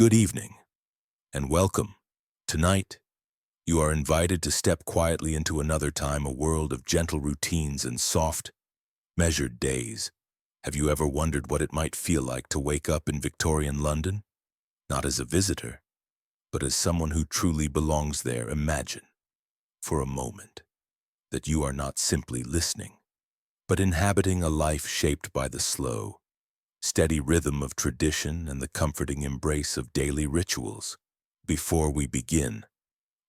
Good evening, and welcome. Tonight, you are invited to step quietly into another time, a world of gentle routines and soft, measured days. Have you ever wondered what it might feel like to wake up in Victorian London? Not as a visitor, but as someone who truly belongs there. Imagine, for a moment, that you are not simply listening, but inhabiting a life shaped by the slow, steady rhythm of tradition and the comforting embrace of daily rituals. Before we begin,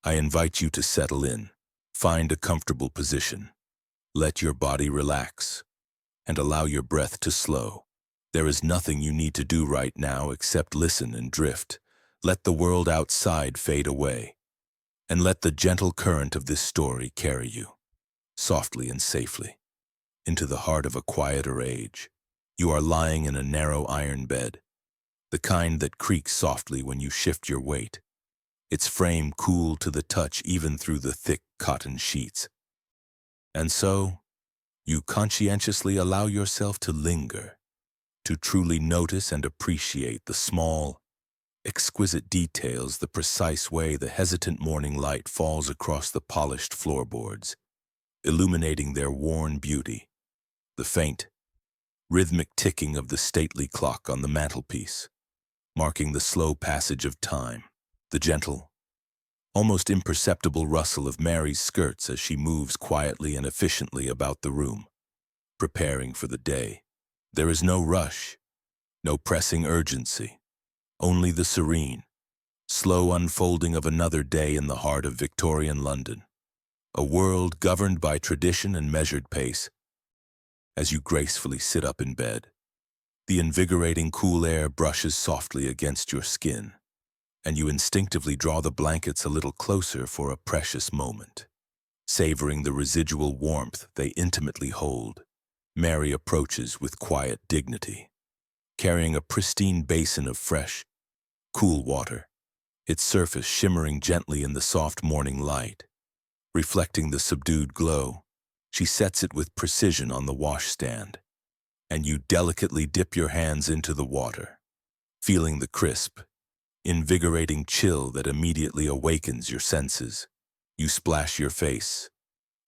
I invite you to settle in, find a comfortable position, let your body relax, and allow your breath to slow. There is nothing you need to do right now except listen and drift. Let the world outside fade away, and let the gentle current of this story carry you, softly and safely, into the heart of a quieter age. You are lying in a narrow iron bed, the kind that creaks softly when you shift your weight, its frame cool to the touch even through the thick cotton sheets. And so, you conscientiously allow yourself to linger, to truly notice and appreciate the small, exquisite details, the precise way the hesitant morning light falls across the polished floorboards, illuminating their worn beauty, the faint, rhythmic ticking of the stately clock on the mantelpiece, marking the slow passage of time, the gentle, almost imperceptible rustle of Mary's skirts as she moves quietly and efficiently about the room, preparing for the day. There is no rush, no pressing urgency, only the serene, slow unfolding of another day in the heart of Victorian London, a world governed by tradition and measured pace. As you gracefully sit up in bed, the invigorating cool air brushes softly against your skin, and you instinctively draw the blankets a little closer for a precious moment. Savoring the residual warmth they intimately hold, Mary approaches with quiet dignity, carrying a pristine basin of fresh, cool water, its surface shimmering gently in the soft morning light. Reflecting the subdued glow, she sets it with precision on the washstand, and you delicately dip your hands into the water, feeling the crisp, invigorating chill that immediately awakens your senses. You splash your face,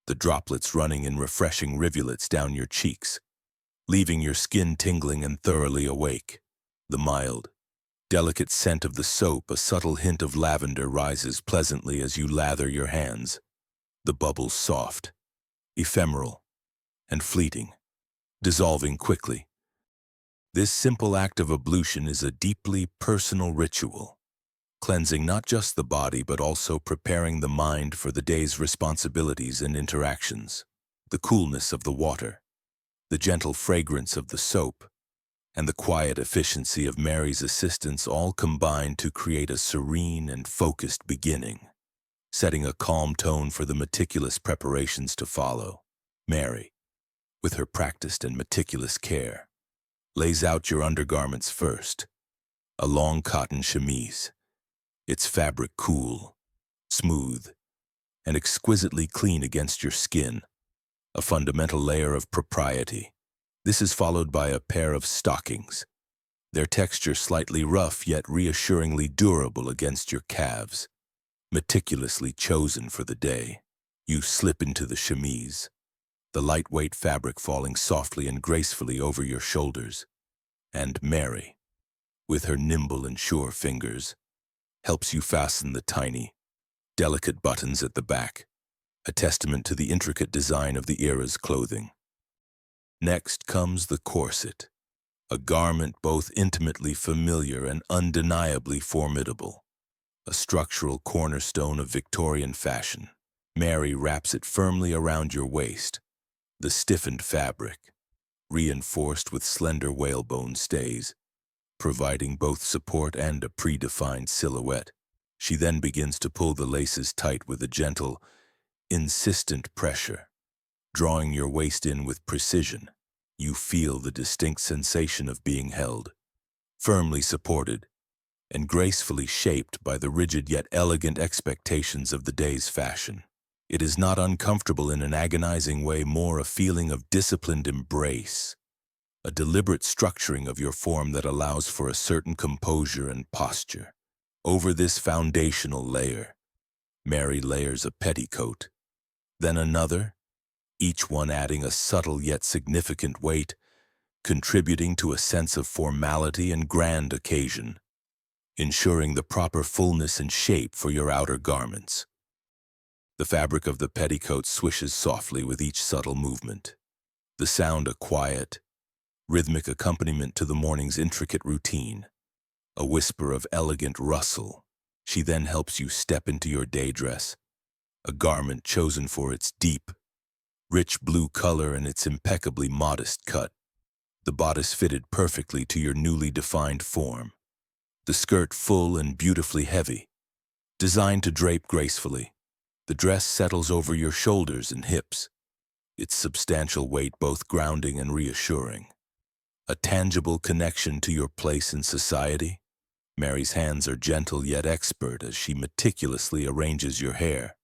the droplets running in refreshing rivulets down your cheeks, leaving your skin tingling and thoroughly awake. The mild, delicate scent of the soap, a subtle hint of lavender, rises pleasantly as you lather your hands, the bubbles soft, ephemeral, and fleeting, dissolving quickly. This simple act of ablution is a deeply personal ritual, cleansing not just the body but also preparing the mind for the day's responsibilities and interactions. The coolness of the water, the gentle fragrance of the soap, and the quiet efficiency of Mary's assistance all combine to create a serene and focused beginning, setting a calm tone for the meticulous preparations to follow. Mary, with her practiced and meticulous care, lays out your undergarments first, a long cotton chemise, its fabric cool, smooth, and exquisitely clean against your skin, a fundamental layer of propriety. This is followed by a pair of stockings, their texture slightly rough yet reassuringly durable against your calves, meticulously chosen for the day. You slip into the chemise, the lightweight fabric falling softly and gracefully over your shoulders, and Mary, with her nimble and sure fingers, helps you fasten the tiny, delicate buttons at the back, a testament to the intricate design of the era's clothing. Next comes the corset, a garment both intimately familiar and undeniably formidable, a structural cornerstone of Victorian fashion. Mary wraps it firmly around your waist, the stiffened fabric, reinforced with slender whalebone stays, providing both support and a predefined silhouette. She then begins to pull the laces tight with a gentle, insistent pressure, drawing your waist in with precision. You feel the distinct sensation of being held, firmly supported, and gracefully shaped by the rigid yet elegant expectations of the day's fashion. It is not uncomfortable in an agonizing way, more a feeling of disciplined embrace, a deliberate structuring of your form that allows for a certain composure and posture. Over this foundational layer, Mary layers a petticoat, then another, each one adding a subtle yet significant weight, contributing to a sense of formality and grand occasion, ensuring the proper fullness and shape for your outer garments. The fabric of the petticoat swishes softly with each subtle movement, the sound a quiet, rhythmic accompaniment to the morning's intricate routine, a whisper of elegant rustle. She then helps you step into your day dress, a garment chosen for its deep, rich blue color and its impeccably modest cut. The bodice fitted perfectly to your newly defined form, the skirt full and beautifully heavy, designed to drape gracefully. The dress settles over your shoulders and hips, its substantial weight both grounding and reassuring. A tangible connection to your place in society. Mary's hands are gentle yet expert as she meticulously arranges your hair,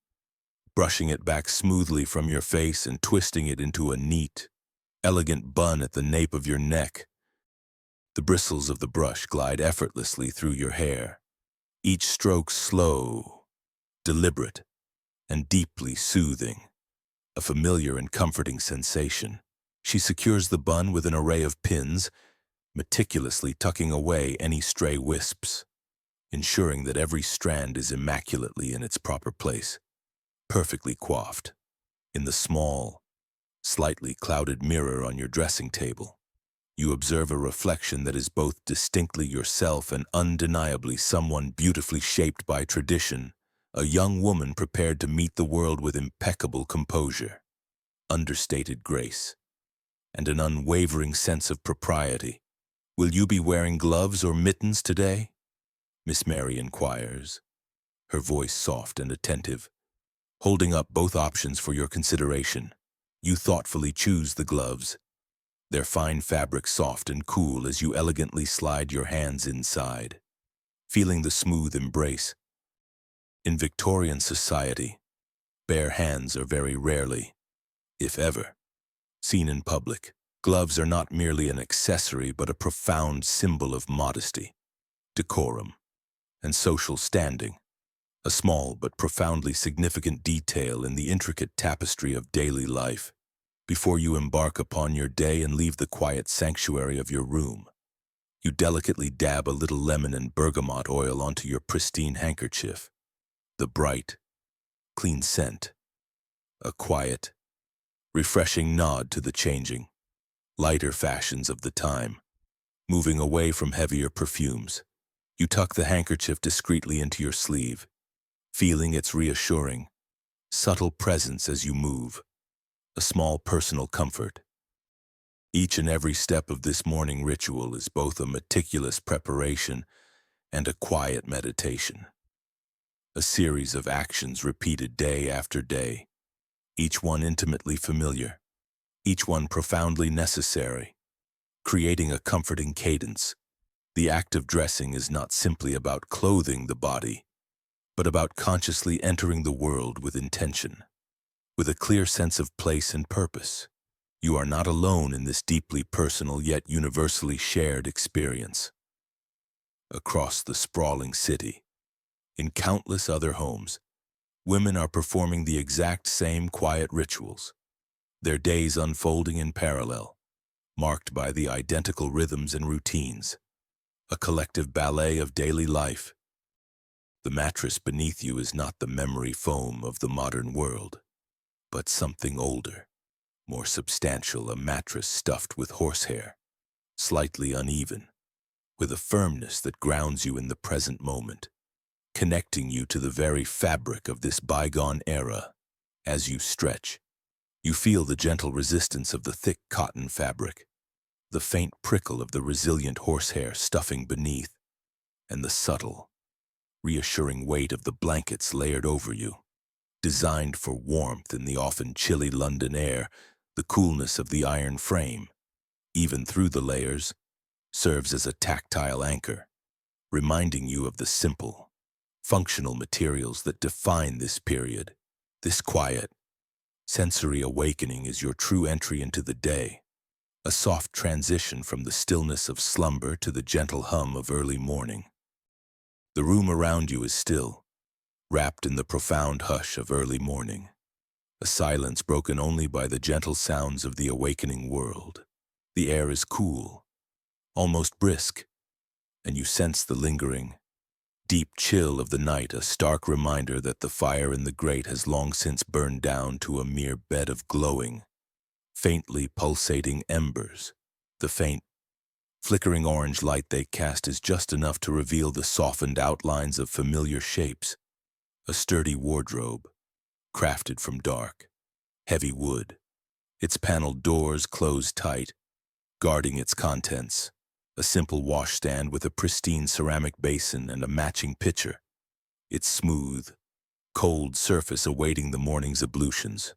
brushing it back smoothly from your face and twisting it into a neat, elegant bun at the nape of your neck. The bristles of the brush glide effortlessly through your hair, each stroke slow, deliberate, and deeply soothing, a familiar and comforting sensation. She secures the bun with an array of pins, meticulously tucking away any stray wisps, ensuring that every strand is immaculately in its proper place, perfectly coiffed. In the small, slightly clouded mirror on your dressing table, you observe a reflection that is both distinctly yourself and undeniably someone beautifully shaped by tradition, a young woman prepared to meet the world with impeccable composure, understated grace, and an unwavering sense of propriety. Will you be wearing gloves or mittens today? Miss Mary inquires, her voice soft and attentive, holding up both options for your consideration. You thoughtfully choose the gloves, their fine fabric soft and cool as you elegantly slide your hands inside, feeling the smooth embrace. In Victorian society, bare hands are very rarely, if ever, seen in public. Gloves are not merely an accessory but a profound symbol of modesty, decorum, and social standing, a small but profoundly significant detail in the intricate tapestry of daily life. Before you embark upon your day and leave the quiet sanctuary of your room, you delicately dab a little lemon and bergamot oil onto your pristine handkerchief. The bright, clean scent, a quiet, refreshing nod to the changing, lighter fashions of the time. Moving away from heavier perfumes, you tuck the handkerchief discreetly into your sleeve, feeling its reassuring, subtle presence as you move, a small personal comfort. Each and every step of this morning ritual is both a meticulous preparation and a quiet meditation. A series of actions repeated day after day, each one intimately familiar, each one profoundly necessary, creating a comforting cadence. The act of dressing is not simply about clothing the body, but about consciously entering the world with intention, with a clear sense of place and purpose. You are not alone in this deeply personal yet universally shared experience. Across the sprawling city, in countless other homes, women are performing the exact same quiet rituals, their days unfolding in parallel, marked by the identical rhythms and routines, a collective ballet of daily life. The mattress beneath you is not the memory foam of the modern world, but something older, more substantial, a mattress stuffed with horsehair, slightly uneven, with a firmness that grounds you in the present moment, connecting you to the very fabric of this bygone era. As you stretch, you feel the gentle resistance of the thick cotton fabric, the faint prickle of the resilient horsehair stuffing beneath, and the subtle, reassuring weight of the blankets layered over you. Designed for warmth in the often chilly London air, the coolness of the iron frame, even through the layers, serves as a tactile anchor, reminding you of the simple, functional materials that define this period. This quiet, sensory awakening is your true entry into the day, a soft transition from the stillness of slumber to the gentle hum of early morning. The room around you is still, wrapped in the profound hush of early morning, a silence broken only by the gentle sounds of the awakening world. The air is cool, almost brisk, and you sense the lingering, deep chill of the night, a stark reminder that the fire in the grate has long since burned down to a mere bed of glowing, faintly pulsating embers. The faint, flickering orange light they cast is just enough to reveal the softened outlines of familiar shapes. A sturdy wardrobe, crafted from dark, heavy wood, its paneled doors closed tight, guarding its contents. A simple washstand with a pristine ceramic basin and a matching pitcher, its smooth, cold surface awaiting the morning's ablutions.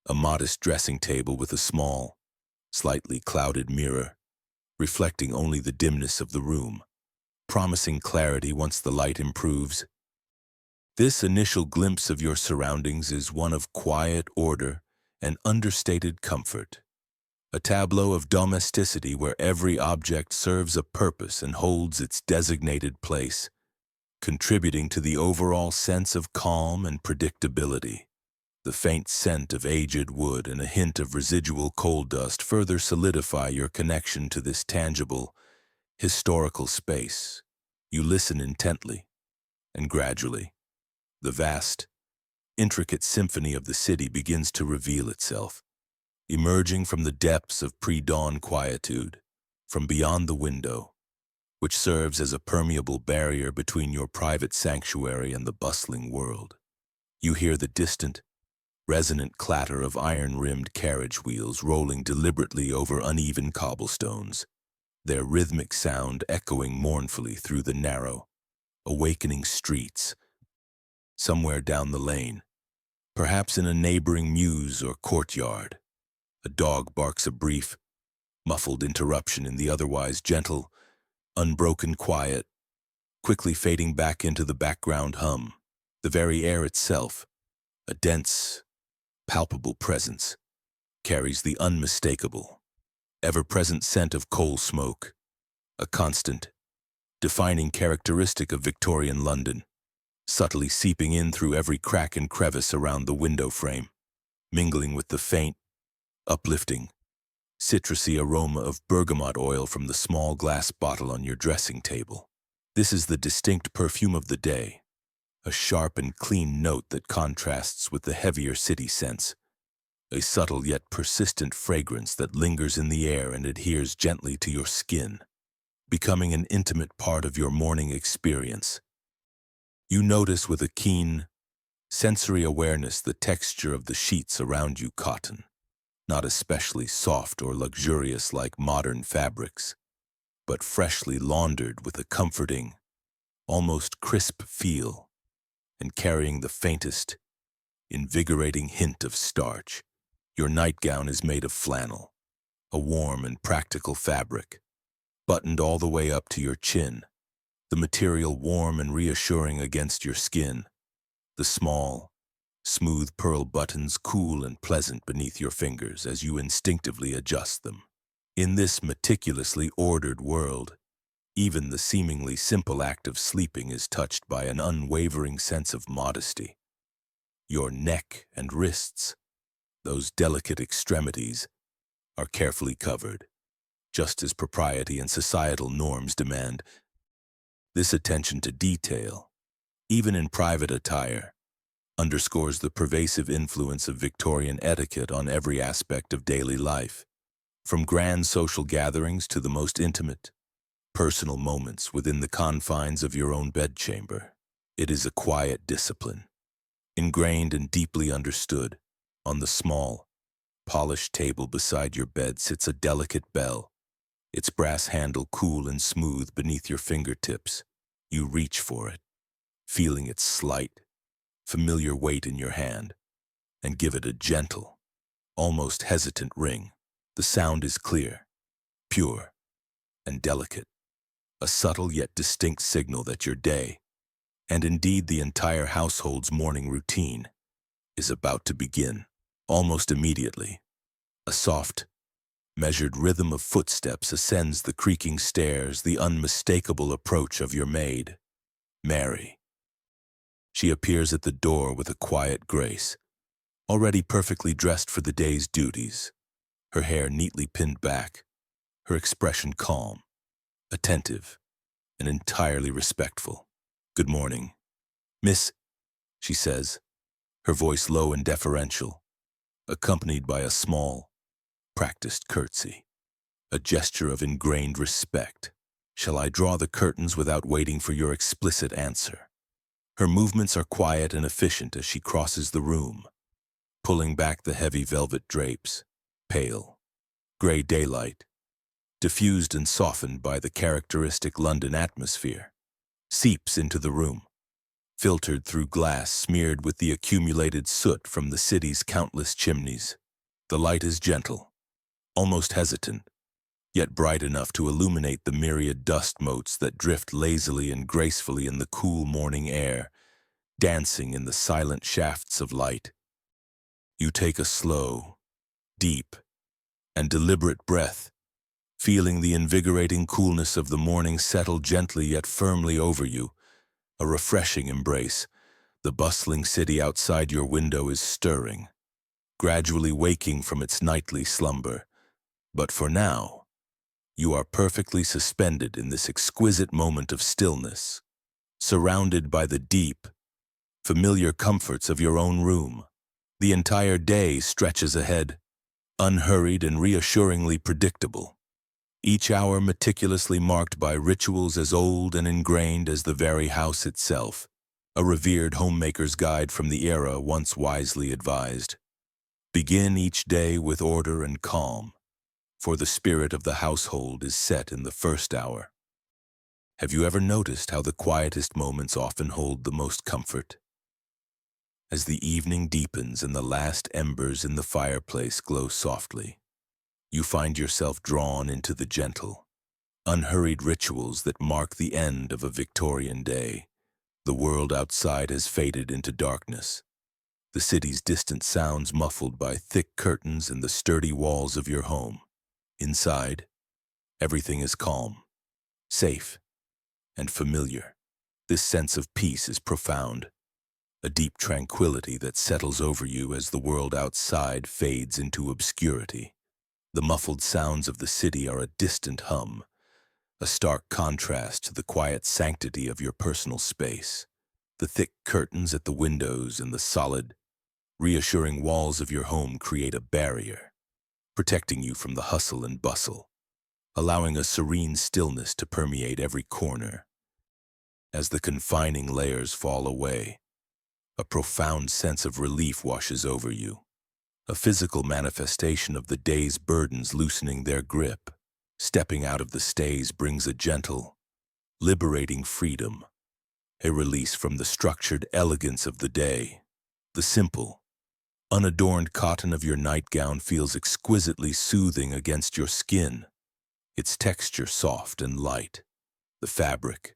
A modest dressing table with a small, slightly clouded mirror, reflecting only the dimness of the room, promising clarity once the light improves. This initial glimpse of your surroundings is one of quiet order and understated comfort. A tableau of domesticity where every object serves a purpose and holds its designated place, contributing to the overall sense of calm and predictability. The faint scent of aged wood and a hint of residual coal dust further solidify your connection to this tangible, historical space. You listen intently, and gradually, the vast, intricate symphony of the city begins to reveal itself, emerging from the depths of pre-dawn quietude, from beyond the window, which serves as a permeable barrier between your private sanctuary and the bustling world. You hear the distant, resonant clatter of iron-rimmed carriage wheels rolling deliberately over uneven cobblestones, their rhythmic sound echoing mournfully through the narrow, awakening streets. Somewhere down the lane, perhaps in a neighboring mews or courtyard, a dog barks a brief, muffled interruption in the otherwise gentle, unbroken quiet, quickly fading back into the background hum. The very air itself, a dense, palpable presence, carries the unmistakable, ever-present scent of coal smoke, a constant, defining characteristic of Victorian London, subtly seeping in through every crack and crevice around the window frame, mingling with the faint, uplifting, citrusy aroma of bergamot oil from the small glass bottle on your dressing table. This is the distinct perfume of the day, a sharp and clean note that contrasts with the heavier city scents, a subtle yet persistent fragrance that lingers in the air and adheres gently to your skin, becoming an intimate part of your morning experience. You notice with a keen, sensory awareness the texture of the sheets around you, cotton, not especially soft or luxurious like modern fabrics, but freshly laundered with a comforting, almost crisp feel, and carrying the faintest, invigorating hint of starch. Your nightgown is made of flannel, a warm and practical fabric, buttoned all the way up to your chin, the material warm and reassuring against your skin, the small, smooth pearl buttons cool and pleasant beneath your fingers as you instinctively adjust them. In this meticulously ordered world, even the seemingly simple act of sleeping is touched by an unwavering sense of modesty. Your neck and wrists, those delicate extremities, are carefully covered, just as propriety and societal norms demand. This attention to detail, even in private attire, underscores the pervasive influence of Victorian etiquette on every aspect of daily life, from grand social gatherings to the most intimate, personal moments within the confines of your own bedchamber. It is a quiet discipline, ingrained and deeply understood. On the small, polished table beside your bed sits a delicate bell, its brass handle cool and smooth beneath your fingertips. You reach for it, feeling its slight, familiar weight in your hand, and give it a gentle, almost hesitant ring. The sound is clear, pure, and delicate, a subtle yet distinct signal that your day, and indeed the entire household's morning routine, is about to begin. Almost immediately, a soft, Measured rhythm of footsteps ascends the creaking stairs, the unmistakable approach of your maid, Mary. She appears at the door with a quiet grace, already perfectly dressed for the day's duties, her hair neatly pinned back, her expression calm, attentive, and entirely respectful. "Good morning, Miss," she says, her voice low and deferential, accompanied by a small, practiced curtsy, a gesture of ingrained respect. "Shall I draw the curtains without waiting for your explicit answer?" Her movements are quiet and efficient as she crosses the room, pulling back the heavy velvet drapes. Pale, gray daylight, diffused and softened by the characteristic London atmosphere, seeps into the room, filtered through glass smeared with the accumulated soot from the city's countless chimneys. The light is gentle, almost hesitant, yet bright enough to illuminate the myriad dust motes that drift lazily and gracefully in the cool morning air, dancing in the silent shafts of light. You take a slow, deep, and deliberate breath, feeling the invigorating coolness of the morning settle gently yet firmly over you, a refreshing embrace. The bustling city outside your window is stirring, gradually waking from its nightly slumber. But for now, you are perfectly suspended in this exquisite moment of stillness, surrounded by the deep, familiar comforts of your own room. The entire day stretches ahead, unhurried and reassuringly predictable, each hour meticulously marked by rituals as old and ingrained as the very house itself, a revered homemaker's guide from the era once wisely advised. Begin each day with order and calm, for the spirit of the household is set in the first hour. Have you ever noticed how the quietest moments often hold the most comfort? As the evening deepens and the last embers in the fireplace glow softly, you find yourself drawn into the gentle, unhurried rituals that mark the end of a Victorian day. The world outside has faded into darkness, the city's distant sounds muffled by thick curtains and the sturdy walls of your home. Inside, everything is calm, safe, and familiar. This sense of peace is profound, a deep tranquility that settles over you as the world outside fades into obscurity. The muffled sounds of the city are a distant hum, a stark contrast to the quiet sanctity of your personal space. The thick curtains at the windows and the solid, reassuring walls of your home create a barrier, protecting you from the hustle and bustle, allowing a serene stillness to permeate every corner. As the confining layers fall away, a profound sense of relief washes over you, a physical manifestation of the day's burdens loosening their grip. Stepping out of the stays brings a gentle, liberating freedom, a release from the structured elegance of the day. The simple, unadorned cotton of your nightgown feels exquisitely soothing against your skin, its texture soft and light. The fabric,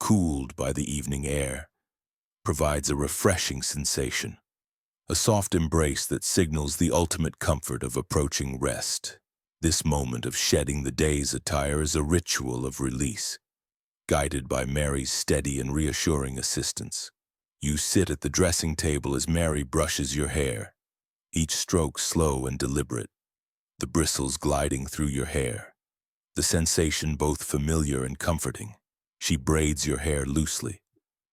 cooled by the evening air, provides a refreshing sensation, a soft embrace that signals the ultimate comfort of approaching rest. This moment of shedding the day's attire is a ritual of release, guided by Mary's steady and reassuring assistance. You sit at the dressing table as Mary brushes your hair, each stroke slow and deliberate, the bristles gliding through your hair, the sensation both familiar and comforting. She braids your hair loosely,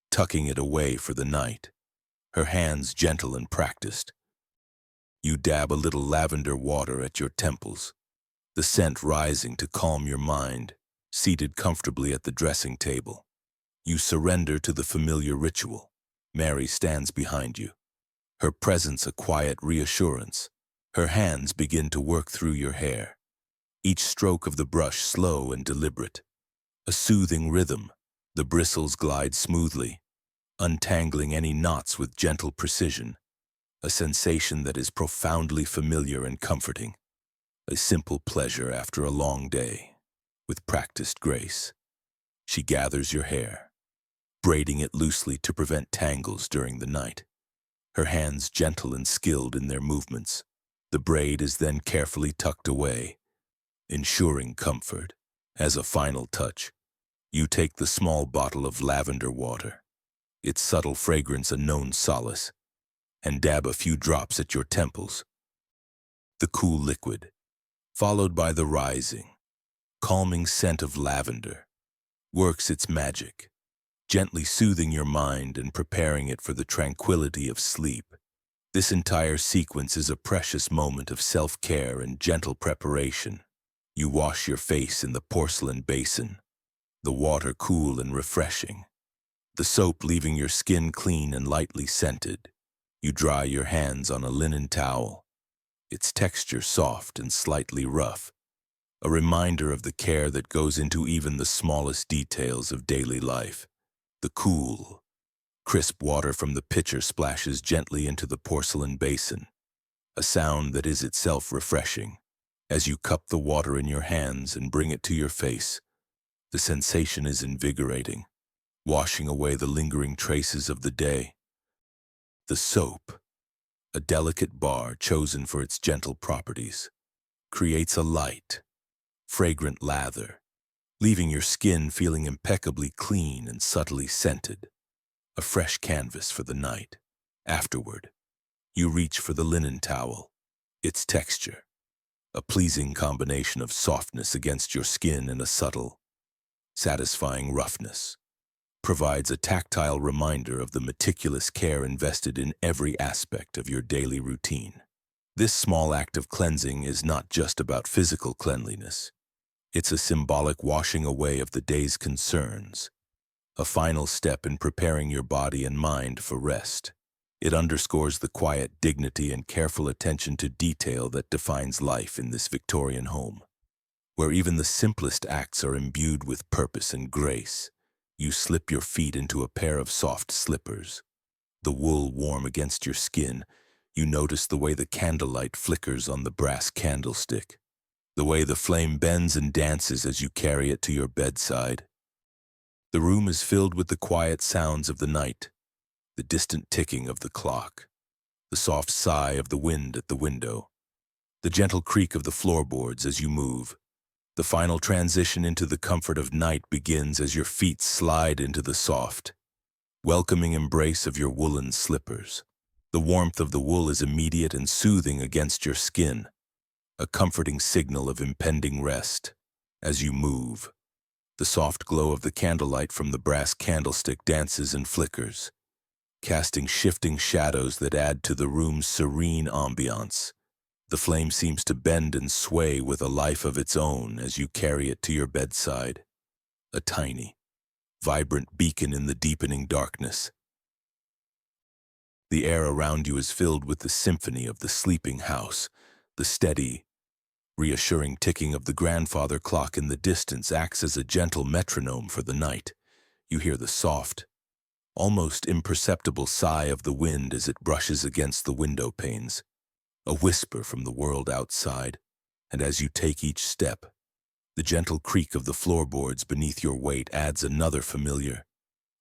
tucking it away for the night, her hands gentle and practiced. You dab a little lavender water at your temples, the scent rising to calm your mind. Seated comfortably at the dressing table, you surrender to the familiar ritual. Mary stands behind you, her presence a quiet reassurance. Her hands begin to work through your hair, each stroke of the brush slow and deliberate. A soothing rhythm, the bristles glide smoothly, untangling any knots with gentle precision, a sensation that is profoundly familiar and comforting, a simple pleasure after a long day. With practiced grace, she gathers your hair, braiding it loosely to prevent tangles during the night, her hands gentle and skilled in their movements. The braid is then carefully tucked away, ensuring comfort. As a final touch, you take the small bottle of lavender water, its subtle fragrance a known solace, and dab a few drops at your temples. The cool liquid, followed by the rising, calming scent of lavender, works its magic, gently soothing your mind and preparing it for the tranquility of sleep. This entire sequence is a precious moment of self-care and gentle preparation. You wash your face in the porcelain basin, the water cool and refreshing, the soap leaving your skin clean and lightly scented. You dry your hands on a linen towel, its texture soft and slightly rough, a reminder of the care that goes into even the smallest details of daily life. The cool, crisp water from the pitcher splashes gently into the porcelain basin, a sound that is itself refreshing. As you cup the water in your hands and bring it to your face, the sensation is invigorating, washing away the lingering traces of the day. The soap, a delicate bar chosen for its gentle properties, creates a light, fragrant lather, leaving your skin feeling impeccably clean and subtly scented, a fresh canvas for the night. Afterward, you reach for the linen towel, its texture, a pleasing combination of softness against your skin and a subtle, satisfying roughness, provides a tactile reminder of the meticulous care invested in every aspect of your daily routine. This small act of cleansing is not just about physical cleanliness. It's a symbolic washing away of the day's concerns, a final step in preparing your body and mind for rest. It underscores the quiet dignity and careful attention to detail that defines life in this Victorian home, where even the simplest acts are imbued with purpose and grace. You slip your feet into a pair of soft slippers, the wool warm against your skin. You notice the way the candlelight flickers on the brass candlestick, the way the flame bends and dances as you carry it to your bedside. The room is filled with the quiet sounds of the night, the distant ticking of the clock, the soft sigh of the wind at the window, the gentle creak of the floorboards as you move. The final transition into the comfort of night begins as your feet slide into the soft, welcoming embrace of your woolen slippers. The warmth of the wool is immediate and soothing against your skin, a comforting signal of impending rest. As you move, the soft glow of the candlelight from the brass candlestick dances and flickers, casting shifting shadows that add to the room's serene ambiance. The flame seems to bend and sway with a life of its own as you carry it to your bedside, a tiny, vibrant beacon in the deepening darkness. The air around you is filled with the symphony of the sleeping house. The steady, reassuring ticking of the grandfather clock in the distance acts as a gentle metronome for the night. You hear the soft, almost imperceptible sigh of the wind as it brushes against the window panes, a whisper from the world outside. And as you take each step, the gentle creak of the floorboards beneath your weight adds another familiar,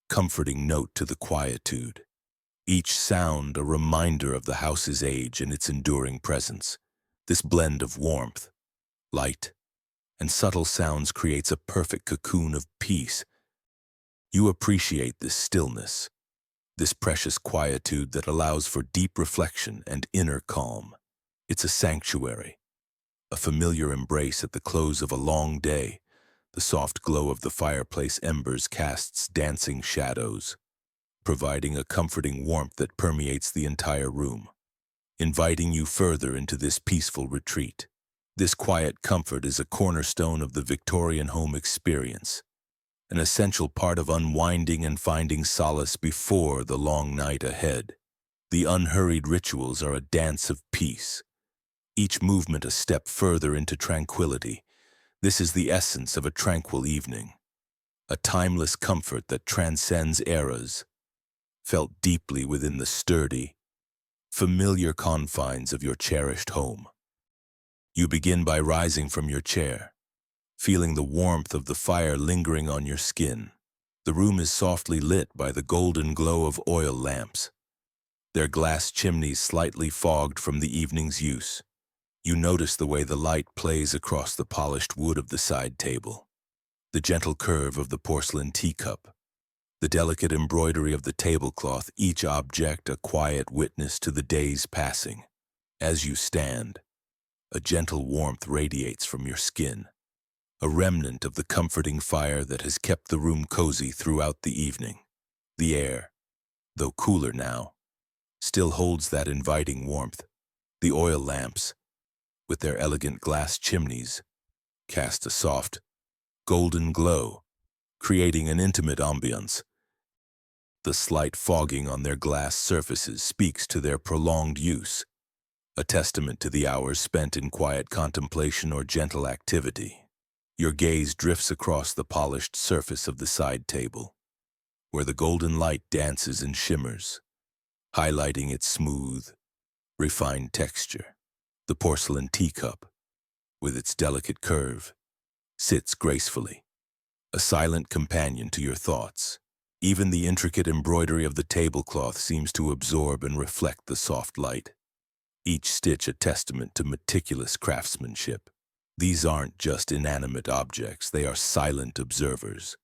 comforting note to the quietude. Each sound a reminder of the house's age and its enduring presence. This blend of warmth, light, and subtle sounds creates a perfect cocoon of peace. You appreciate this stillness, this precious quietude that allows for deep reflection and inner calm. It's a sanctuary, a familiar embrace at the close of a long day. The soft glow of the fireplace embers casts dancing shadows, providing a comforting warmth that permeates the entire room, inviting you further into this peaceful retreat. This quiet comfort is a cornerstone of the Victorian home experience, an essential part of unwinding and finding solace before the long night ahead. The unhurried rituals are a dance of peace, each movement a step further into tranquility. This is the essence of a tranquil evening, a timeless comfort that transcends eras, felt deeply within the sturdy, familiar confines of your cherished home. You begin by rising from your chair, feeling the warmth of the fire lingering on your skin. The room is softly lit by the golden glow of oil lamps, their glass chimneys slightly fogged from the evening's use. You notice the way the light plays across the polished wood of the side table, the gentle curve of the porcelain teacup, the delicate embroidery of the tablecloth, each object a quiet witness to the day's passing. As you stand, a gentle warmth radiates from your skin, a remnant of the comforting fire that has kept the room cozy throughout the evening. The air, though cooler now, still holds that inviting warmth. The oil lamps, with their elegant glass chimneys, cast a soft, golden glow, creating an intimate ambiance. The slight fogging on their glass surfaces speaks to their prolonged use, a testament to the hours spent in quiet contemplation or gentle activity. Your gaze drifts across the polished surface of the side table, where the golden light dances and shimmers, highlighting its smooth, refined texture. The porcelain teacup, with its delicate curve, sits gracefully, a silent companion to your thoughts. Even the intricate embroidery of the tablecloth seems to absorb and reflect the soft light, each stitch a testament to meticulous craftsmanship. These aren't just inanimate objects, they are silent observers,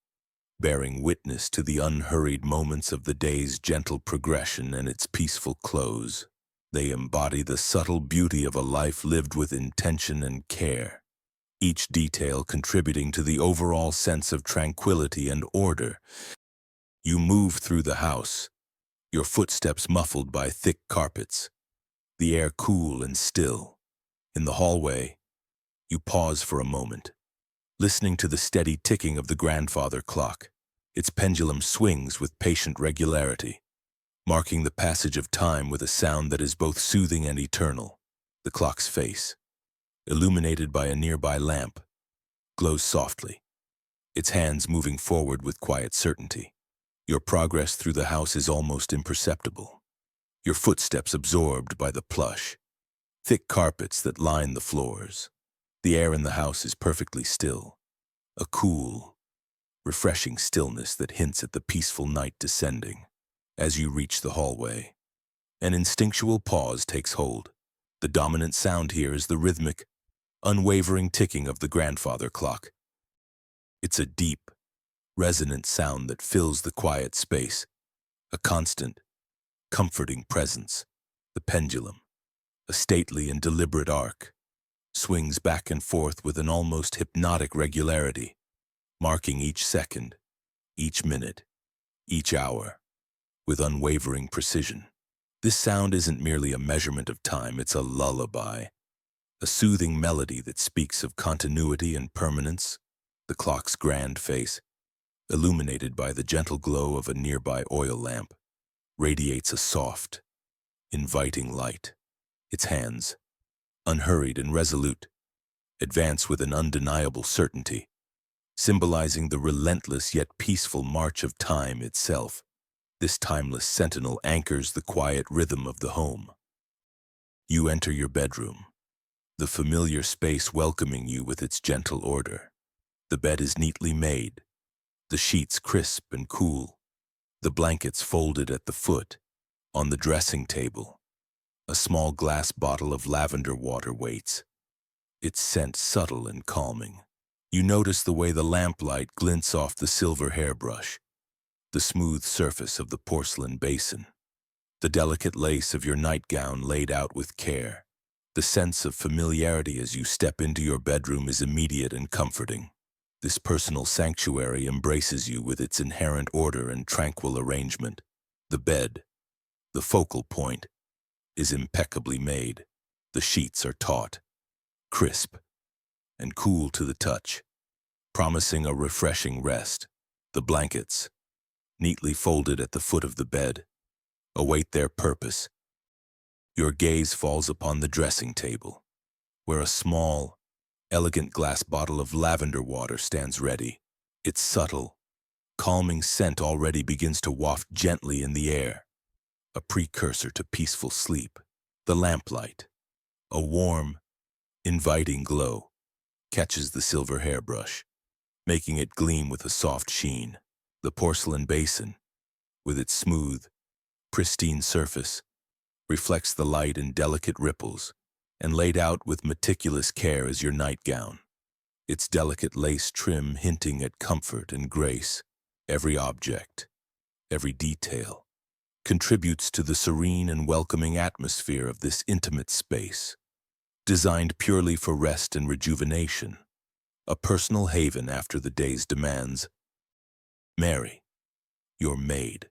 bearing witness to the unhurried moments of the day's gentle progression and its peaceful close. They embody the subtle beauty of a life lived with intention and care, each detail contributing to the overall sense of tranquility and order. You move through the house, your footsteps muffled by thick carpets, the air cool and still. In the hallway, you pause for a moment, listening to the steady ticking of the grandfather clock. Its pendulum swings with patient regularity, marking the passage of time with a sound that is both soothing and eternal. The clock's face, illuminated by a nearby lamp, glows softly, its hands moving forward with quiet certainty. Your progress through the house is almost imperceptible, your footsteps absorbed by the plush, thick carpets that line the floors. The air in the house is perfectly still, a cool, refreshing stillness that hints at the peaceful night descending. As you reach the hallway, an instinctual pause takes hold. The dominant sound here is the rhythmic, unwavering ticking of the grandfather clock. It's a deep, resonant sound that fills the quiet space, a constant, comforting presence. The pendulum, a stately and deliberate arc, swings back and forth with an almost hypnotic regularity, marking each second, each minute, each hour, with unwavering precision. This sound isn't merely a measurement of time, it's a lullaby, a soothing melody that speaks of continuity and permanence. The clock's grand face, illuminated by the gentle glow of a nearby oil lamp, radiates a soft, inviting light. Its hands, unhurried and resolute, advance with an undeniable certainty, symbolizing the relentless yet peaceful march of time itself. This timeless sentinel anchors the quiet rhythm of the home. You enter your bedroom, the familiar space welcoming you with its gentle order. The bed is neatly made, the sheets crisp and cool, the blankets folded at the foot. On the dressing table, a small glass bottle of lavender water waits, its scent subtle and calming. You notice the way the lamplight glints off the silver hairbrush, the smooth surface of the porcelain basin, the delicate lace of your nightgown laid out with care. The sense of familiarity as you step into your bedroom is immediate and comforting. This personal sanctuary embraces you with its inherent order and tranquil arrangement. The bed, the focal point, is impeccably made. The sheets are taut, crisp, and cool to the touch, promising a refreshing rest. The blankets, neatly folded at the foot of the bed, await their purpose. Your gaze falls upon the dressing table, where a small, elegant glass bottle of lavender water stands ready. Its subtle, calming scent already begins to waft gently in the air, a precursor to peaceful sleep. The lamplight, a warm, inviting glow, catches the silver hairbrush, making it gleam with a soft sheen. The porcelain basin, with its smooth, pristine surface, reflects the light in delicate ripples, and laid out with meticulous care is your nightgown, its delicate lace trim hinting at comfort and grace. Every object, every detail, contributes to the serene and welcoming atmosphere of this intimate space, designed purely for rest and rejuvenation, a personal haven after the day's demands. Mary, your maid,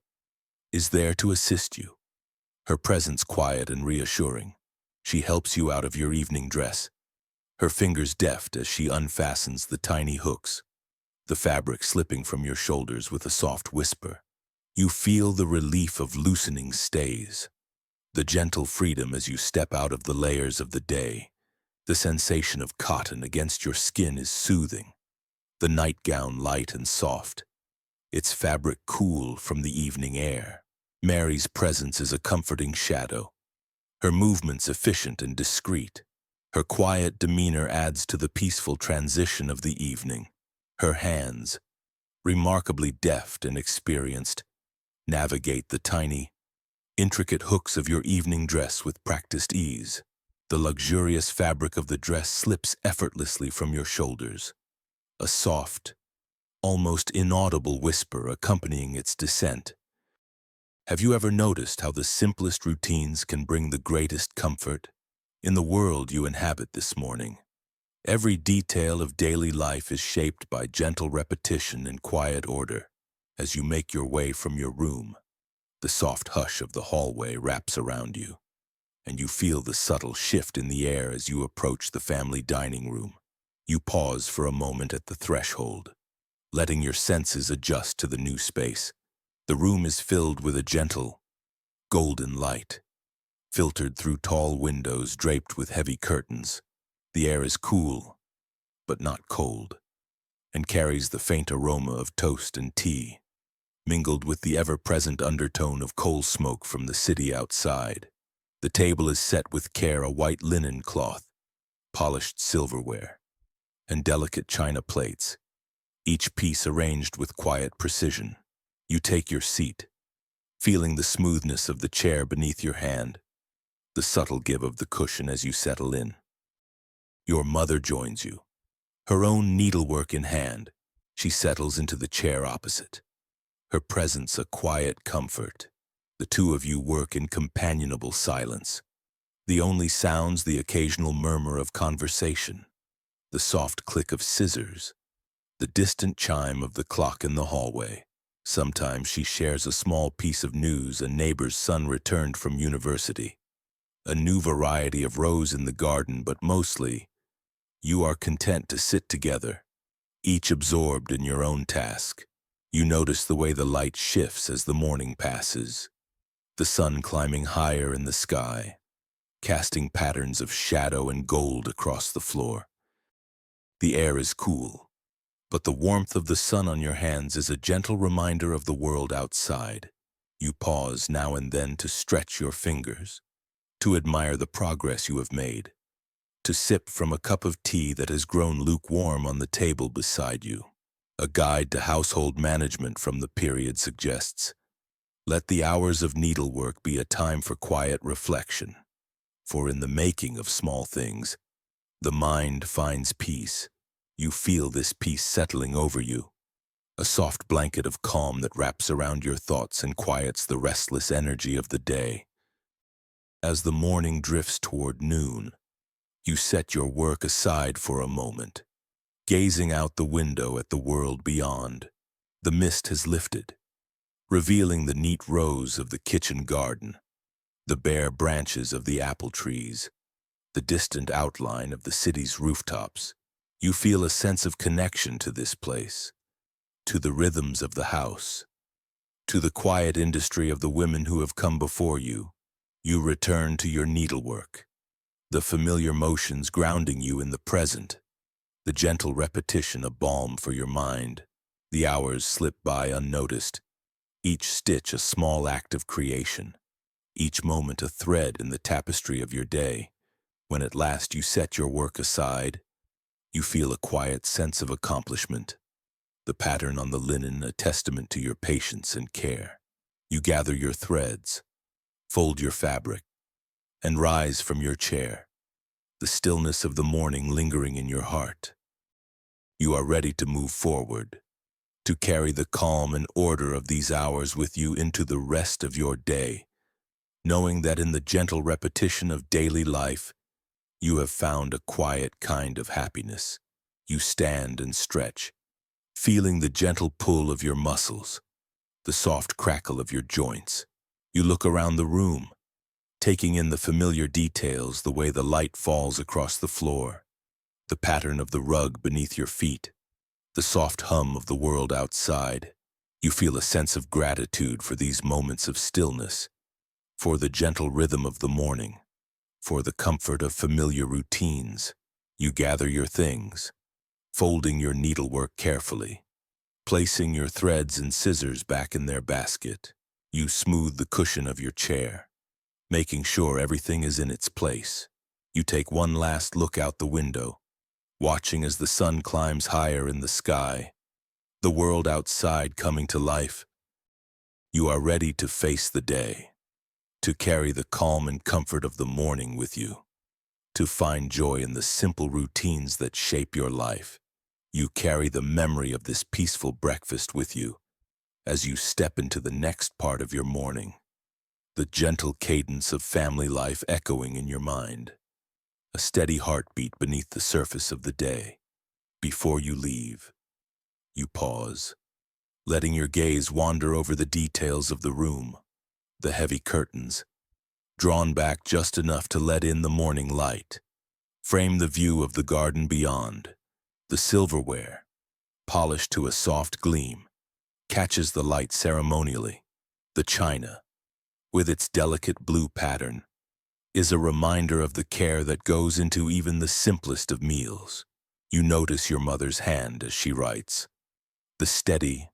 is there to assist you, her presence quiet and reassuring. She helps you out of your evening dress, her fingers deft as she unfastens the tiny hooks, the fabric slipping from your shoulders with a soft whisper. You feel the relief of loosening stays, the gentle freedom as you step out of the layers of the day. The sensation of cotton against your skin is soothing, the nightgown light and soft, its fabric cool from the evening air. Mary's presence is a comforting shadow, her movements efficient and discreet. Her quiet demeanor adds to the peaceful transition of the evening. Her hands, remarkably deft and experienced, navigate the tiny, intricate hooks of your evening dress with practiced ease. The luxurious fabric of the dress slips effortlessly from your shoulders, a soft, almost inaudible whisper accompanying its descent. Have you ever noticed how the simplest routines can bring the greatest comfort? In the world you inhabit this morning, every detail of daily life is shaped by gentle repetition and quiet order. As you make your way from your room, the soft hush of the hallway wraps around you, and you feel the subtle shift in the air as you approach the family dining room. You pause for a moment at the threshold, letting your senses adjust to the new space. The room is filled with a gentle, golden light, filtered through tall windows draped with heavy curtains. The air is cool, but not cold, and carries the faint aroma of toast and tea, mingled with the ever-present undertone of coal smoke from the city outside. The table is set with care, a white linen cloth, polished silverware, and delicate china plates, each piece arranged with quiet precision. You take your seat, feeling the smoothness of the chair beneath your hand, the subtle give of the cushion as you settle in. Your mother joins you, her own needlework in hand. She settles into the chair opposite, her presence a quiet comfort. The two of you work in companionable silence. The only sounds the occasional murmur of conversation, the soft click of scissors, the distant chime of the clock in the hallway. Sometimes she shares a small piece of news: a neighbor's son returned from university, a new variety of rose in the garden, but mostly, you are content to sit together, each absorbed in your own task. You notice the way the light shifts as the morning passes, the sun climbing higher in the sky, casting patterns of shadow and gold across the floor. The air is cool, but the warmth of the sun on your hands is a gentle reminder of the world outside. You pause now and then to stretch your fingers, to admire the progress you have made, to sip from a cup of tea that has grown lukewarm on the table beside you. A guide to household management from the period suggests, let the hours of needlework be a time for quiet reflection, for in the making of small things, the mind finds peace. You feel this peace settling over you, a soft blanket of calm that wraps around your thoughts and quiets the restless energy of the day. As the morning drifts toward noon, you set your work aside for a moment, gazing out the window at the world beyond. The mist has lifted, revealing the neat rows of the kitchen garden, the bare branches of the apple trees, the distant outline of the city's rooftops. You feel a sense of connection to this place, to the rhythms of the house, to the quiet industry of the women who have come before you. You return to your needlework, the familiar motions grounding you in the present, the gentle repetition a balm for your mind. The hours slip by unnoticed, each stitch a small act of creation, each moment a thread in the tapestry of your day. When at last you set your work aside, you feel a quiet sense of accomplishment, the pattern on the linen a testament to your patience and care. You gather your threads, fold your fabric, and rise from your chair, the stillness of the morning lingering in your heart. You are ready to move forward, to carry the calm and order of these hours with you into the rest of your day, knowing that in the gentle repetition of daily life, you have found a quiet kind of happiness. You stand and stretch, feeling the gentle pull of your muscles, the soft crackle of your joints. You look around the room, taking in the familiar details, the way the light falls across the floor, the pattern of the rug beneath your feet, the soft hum of the world outside. You feel a sense of gratitude for these moments of stillness, for the gentle rhythm of the morning, for the comfort of familiar routines. You gather your things, folding your needlework carefully, placing your threads and scissors back in their basket. You smooth the cushion of your chair, making sure everything is in its place. You take one last look out the window, watching as the sun climbs higher in the sky, the world outside coming to life. You are ready to face the day, to carry the calm and comfort of the morning with you, to find joy in the simple routines that shape your life. You carry the memory of this peaceful breakfast with you as you step into the next part of your morning, the gentle cadence of family life echoing in your mind, a steady heartbeat beneath the surface of the day. Before you leave, you pause, letting your gaze wander over the details of the room, the heavy curtains, drawn back just enough to let in the morning light, frame the view of the garden beyond. The silverware, polished to a soft gleam, catches the light ceremonially. The china, with its delicate blue pattern, is a reminder of the care that goes into even the simplest of meals. You notice your mother's hand as she writes, the steady,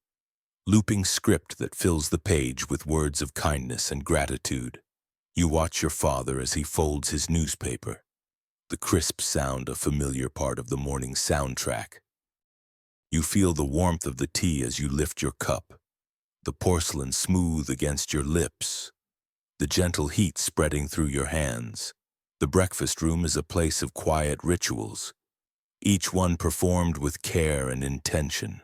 looping script that fills the page with words of kindness and gratitude. You watch your father as he folds his newspaper, the crisp sound a familiar part of the morning soundtrack. You feel the warmth of the tea as you lift your cup, the porcelain smooth against your lips, the gentle heat spreading through your hands. The breakfast room is a place of quiet rituals, each one performed with care and intention.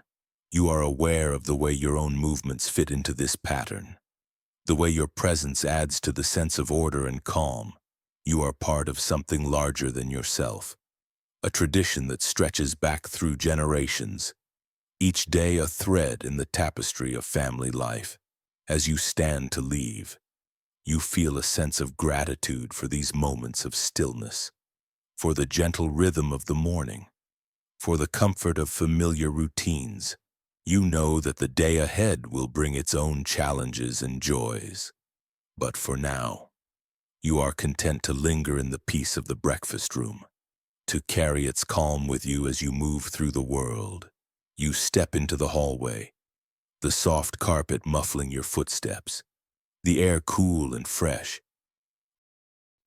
You are aware of the way your own movements fit into this pattern, the way your presence adds to the sense of order and calm. You are part of something larger than yourself, a tradition that stretches back through generations, each day a thread in the tapestry of family life. As you stand to leave, you feel a sense of gratitude for these moments of stillness, for the gentle rhythm of the morning, for the comfort of familiar routines. You know that the day ahead will bring its own challenges and joys. But for now, you are content to linger in the peace of the breakfast room, to carry its calm with you as you move through the world. You step into the hallway, the soft carpet muffling your footsteps, the air cool and fresh.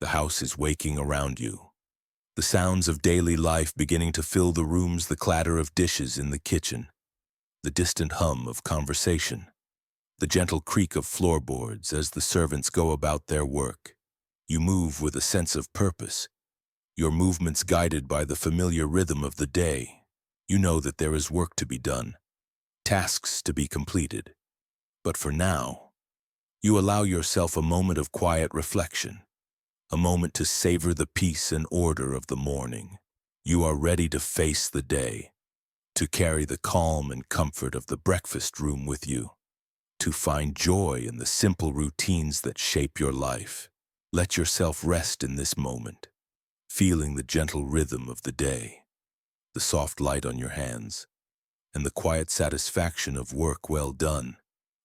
The house is waking around you, the sounds of daily life beginning to fill the rooms, the clatter of dishes in the kitchen, the distant hum of conversation, the gentle creak of floorboards as the servants go about their work. You move with a sense of purpose, your movements guided by the familiar rhythm of the day. You know that there is work to be done, tasks to be completed. But for now, you allow yourself a moment of quiet reflection, a moment to savor the peace and order of the morning. You are ready to face the day, to carry the calm and comfort of the breakfast room with you, to find joy in the simple routines that shape your life. Let yourself rest in this moment, feeling the gentle rhythm of the day, the soft light on your hands, and the quiet satisfaction of work well done.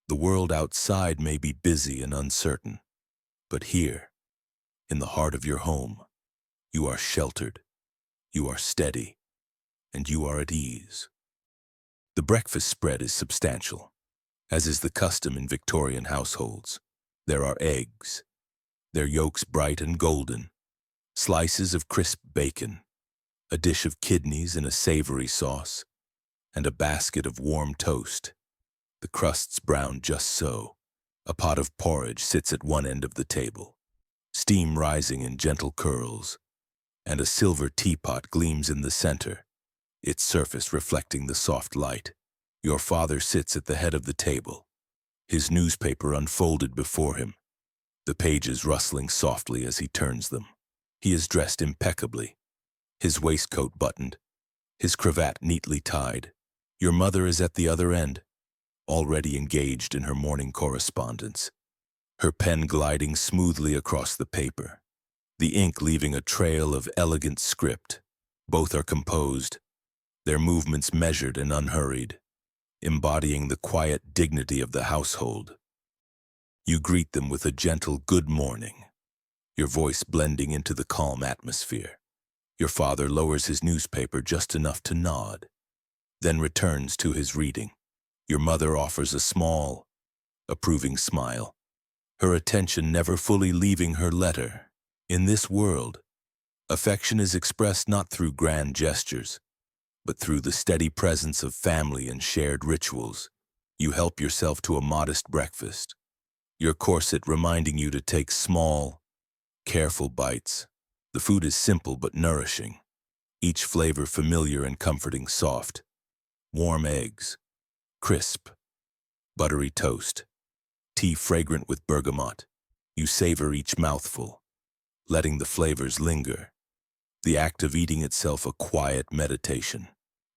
The world outside may be busy and uncertain, but here, in the heart of your home, you are sheltered, you are steady, and you are at ease. The breakfast spread is substantial, as is the custom in Victorian households. There are eggs, their yolks bright and golden, slices of crisp bacon, a dish of kidneys in a savory sauce, and a basket of warm toast, the crusts browned just so. A pot of porridge sits at one end of the table, steam rising in gentle curls, and a silver teapot gleams in the center, its surface reflecting the soft light. Your father sits at the head of the table, his newspaper unfolded before him, the pages rustling softly as he turns them. He is dressed impeccably, his waistcoat buttoned, his cravat neatly tied. Your mother is at the other end, already engaged in her morning correspondence, her pen gliding smoothly across the paper, the ink leaving a trail of elegant script. Both are composed, their movements measured and unhurried, embodying the quiet dignity of the household. You greet them with a gentle good morning, your voice blending into the calm atmosphere. Your father lowers his newspaper just enough to nod, then returns to his reading. Your mother offers a small, approving smile, her attention never fully leaving her letter. In this world, affection is expressed not through grand gestures, but through the steady presence of family and shared rituals. You help yourself to a modest breakfast, your corset reminding you to take small, careful bites. The food is simple but nourishing, each flavor familiar and comforting. Soft, warm eggs, crisp, buttery toast, tea fragrant with bergamot. You savor each mouthful, letting the flavors linger, the act of eating itself a quiet meditation.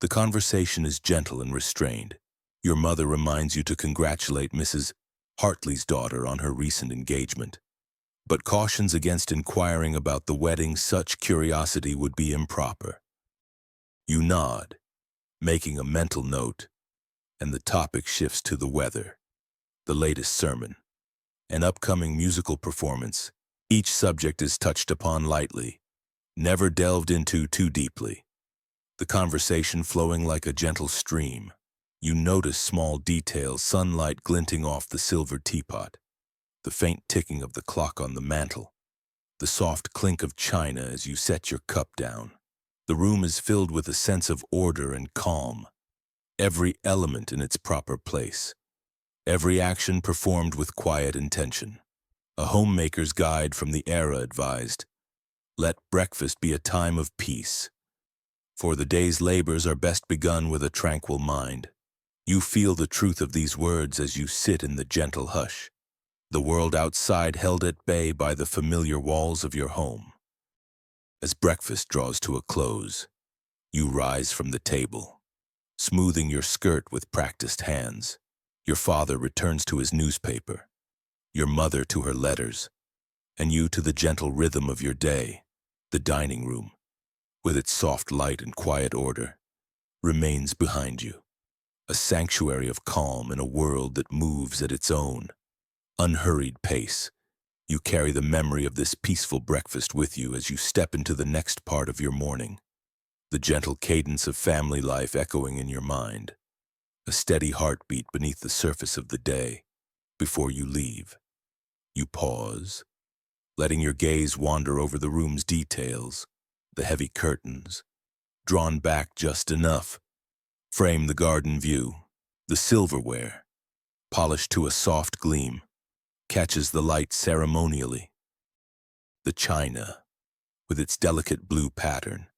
The conversation is gentle and restrained. Your mother reminds you to congratulate Mrs. Hartley's daughter on her recent engagement, but cautions against inquiring about the wedding. Such curiosity would be improper. You nod, making a mental note, and the topic shifts to the weather, the latest sermon, an upcoming musical performance. Each subject is touched upon lightly, never delved into too deeply, the conversation flowing like a gentle stream. You notice small details, sunlight glinting off the silver teapot, the faint ticking of the clock on the mantel, the soft clink of china as you set your cup down. The room is filled with a sense of order and calm, every element in its proper place, every action performed with quiet intention. A homemaker's guide from the era advised, "Let breakfast be a time of peace, for the day's labors are best begun with a tranquil mind." You feel the truth of these words as you sit in the gentle hush, the world outside held at bay by the familiar walls of your home. As breakfast draws to a close, you rise from the table, smoothing your skirt with practiced hands. Your father returns to his newspaper, your mother to her letters, and you to the gentle rhythm of your day. The dining room, with its soft light and quiet order, remains behind you, a sanctuary of calm in a world that moves at its own, unhurried pace. You carry the memory of this peaceful breakfast with you as you step into the next part of your morning, the gentle cadence of family life echoing in your mind, a steady heartbeat beneath the surface of the day. Before you leave, you pause, letting your gaze wander over the room's details. The heavy curtains, drawn back just enough, frame the garden view. The silverware, polished to a soft gleam, catches the light ceremonially. The china, with its delicate blue pattern,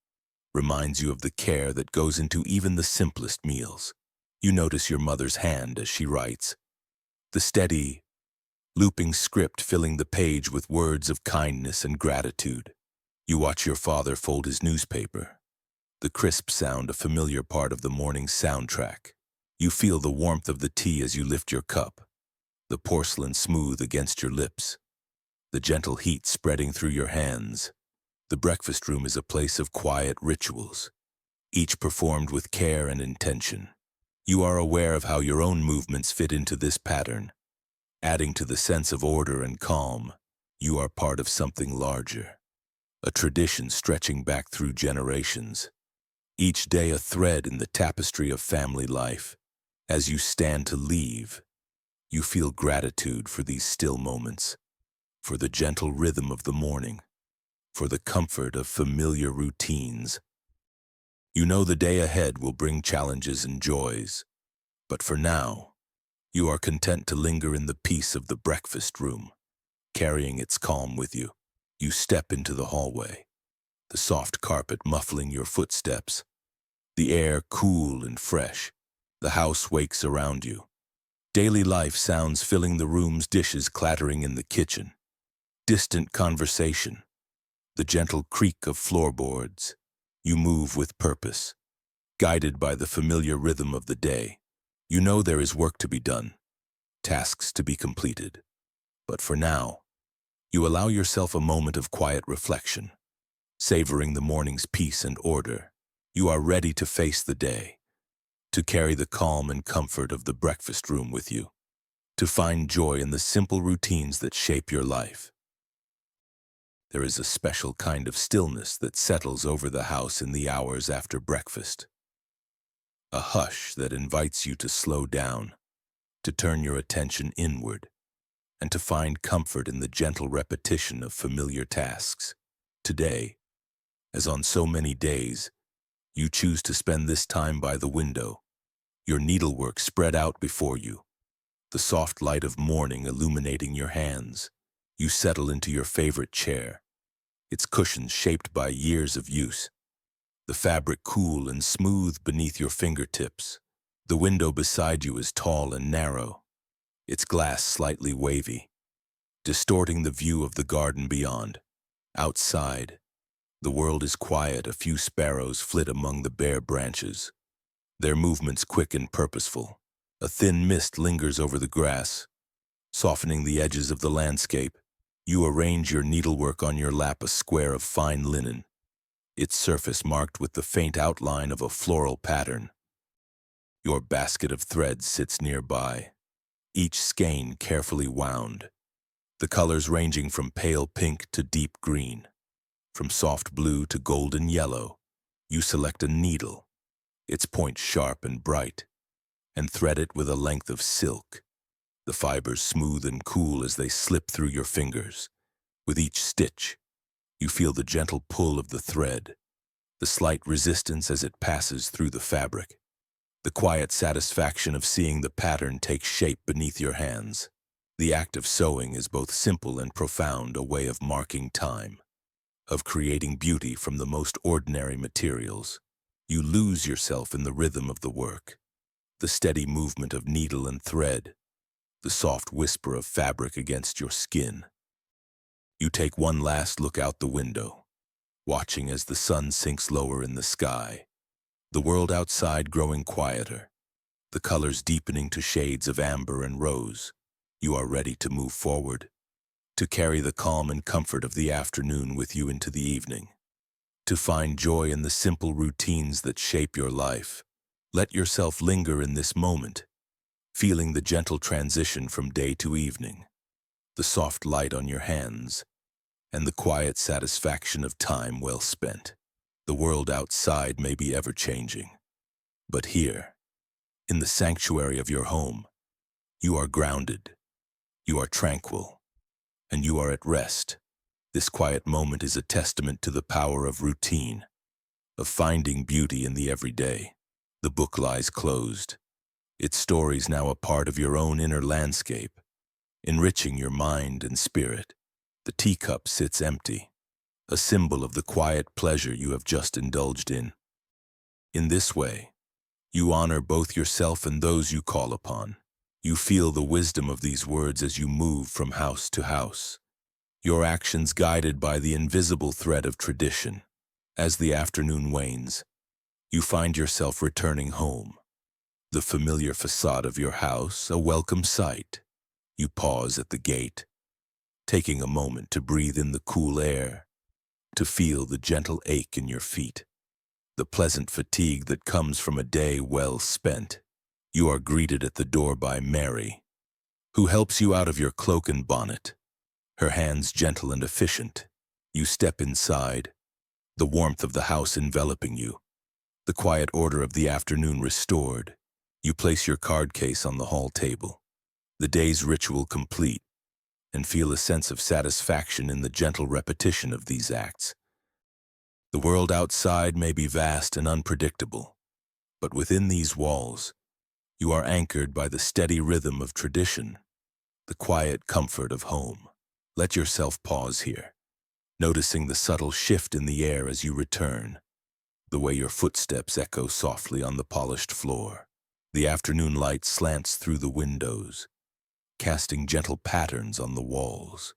reminds you of the care that goes into even the simplest meals. You notice your mother's hand as she writes, the steady, looping script filling the page with words of kindness and gratitude. You watch your father fold his newspaper, the crisp sound a familiar part of the morning's soundtrack. You feel the warmth of the tea as you lift your cup, the porcelain smooth against your lips, the gentle heat spreading through your hands. The breakfast room is a place of quiet rituals, each performed with care and intention. You are aware of how your own movements fit into this pattern, adding to the sense of order and calm. You are part of something larger, a tradition stretching back through generations, each day a thread in the tapestry of family life. As you stand to leave, you feel gratitude for these still moments, for the gentle rhythm of the morning, for the comfort of familiar routines. You know the day ahead will bring challenges and joys, but for now, you are content to linger in the peace of the breakfast room, carrying its calm with you. You step into the hallway, the soft carpet muffling your footsteps, the air cool and fresh. The house wakes around you. Daily life sounds filling the rooms, dishes clattering in the kitchen, distant conversation, the gentle creak of floorboards. You move with purpose, guided by the familiar rhythm of the day. You know there is work to be done, tasks to be completed. But for now, you allow yourself a moment of quiet reflection, savoring the morning's peace and order. You are ready to face the day, to carry the calm and comfort of the breakfast room with you, to find joy in the simple routines that shape your life. There is a special kind of stillness that settles over the house in the hours after breakfast. A hush that invites you to slow down, to turn your attention inward, and to find comfort in the gentle repetition of familiar tasks. Today, as on so many days, you choose to spend this time by the window, your needlework spread out before you, the soft light of morning illuminating your hands. You settle into your favorite chair, its cushions shaped by years of use, the fabric cool and smooth beneath your fingertips. The window beside you is tall and narrow, its glass slightly wavy, distorting the view of the garden beyond. Outside, the world is quiet. A few sparrows flit among the bare branches, their movements quick and purposeful. A thin mist lingers over the grass, softening the edges of the landscape. You arrange your needlework on your lap, a square of fine linen, its surface marked with the faint outline of a floral pattern. Your basket of threads sits nearby, each skein carefully wound, the colors ranging from pale pink to deep green, from soft blue to golden yellow. You select a needle, its point sharp and bright, and thread it with a length of silk, the fibers smooth and cool as they slip through your fingers. With each stitch, you feel the gentle pull of the thread, the slight resistance as it passes through the fabric, the quiet satisfaction of seeing the pattern take shape beneath your hands. The act of sewing is both simple and profound, a way of marking time, of creating beauty from the most ordinary materials. You lose yourself in the rhythm of the work, the steady movement of needle and thread, the soft whisper of fabric against your skin. You take one last look out the window, watching as the sun sinks lower in the sky, the world outside growing quieter, the colors deepening to shades of amber and rose. You are ready to move forward, to carry the calm and comfort of the afternoon with you into the evening, to find joy in the simple routines that shape your life. Let yourself linger in this moment, feeling the gentle transition from day to evening, the soft light on your hands, and the quiet satisfaction of time well spent. The world outside may be ever-changing, but here, in the sanctuary of your home, you are grounded, you are tranquil, and you are at rest. This quiet moment is a testament to the power of routine, of finding beauty in the everyday. The book lies closed, its stories now a part of your own inner landscape, enriching your mind and spirit. The teacup sits empty, a symbol of the quiet pleasure you have just indulged in. In this way, you honor both yourself and those you call upon. You feel the wisdom of these words as you move from house to house, your actions guided by the invisible thread of tradition. As the afternoon wanes, you find yourself returning home, the familiar facade of your house a welcome sight. You pause at the gate, taking a moment to breathe in the cool air, to feel the gentle ache in your feet, the pleasant fatigue that comes from a day well spent. You are greeted at the door by Mary, who helps you out of your cloak and bonnet, her hands gentle and efficient. You step inside, the warmth of the house enveloping you, the quiet order of the afternoon restored. You place your card case on the hall table, the day's ritual complete, and feel a sense of satisfaction in the gentle repetition of these acts. The world outside may be vast and unpredictable, but within these walls, you are anchored by the steady rhythm of tradition, the quiet comfort of home. Let yourself pause here, noticing the subtle shift in the air as you return, the way your footsteps echo softly on the polished floor. The afternoon light slants through the windows, casting gentle patterns on the walls,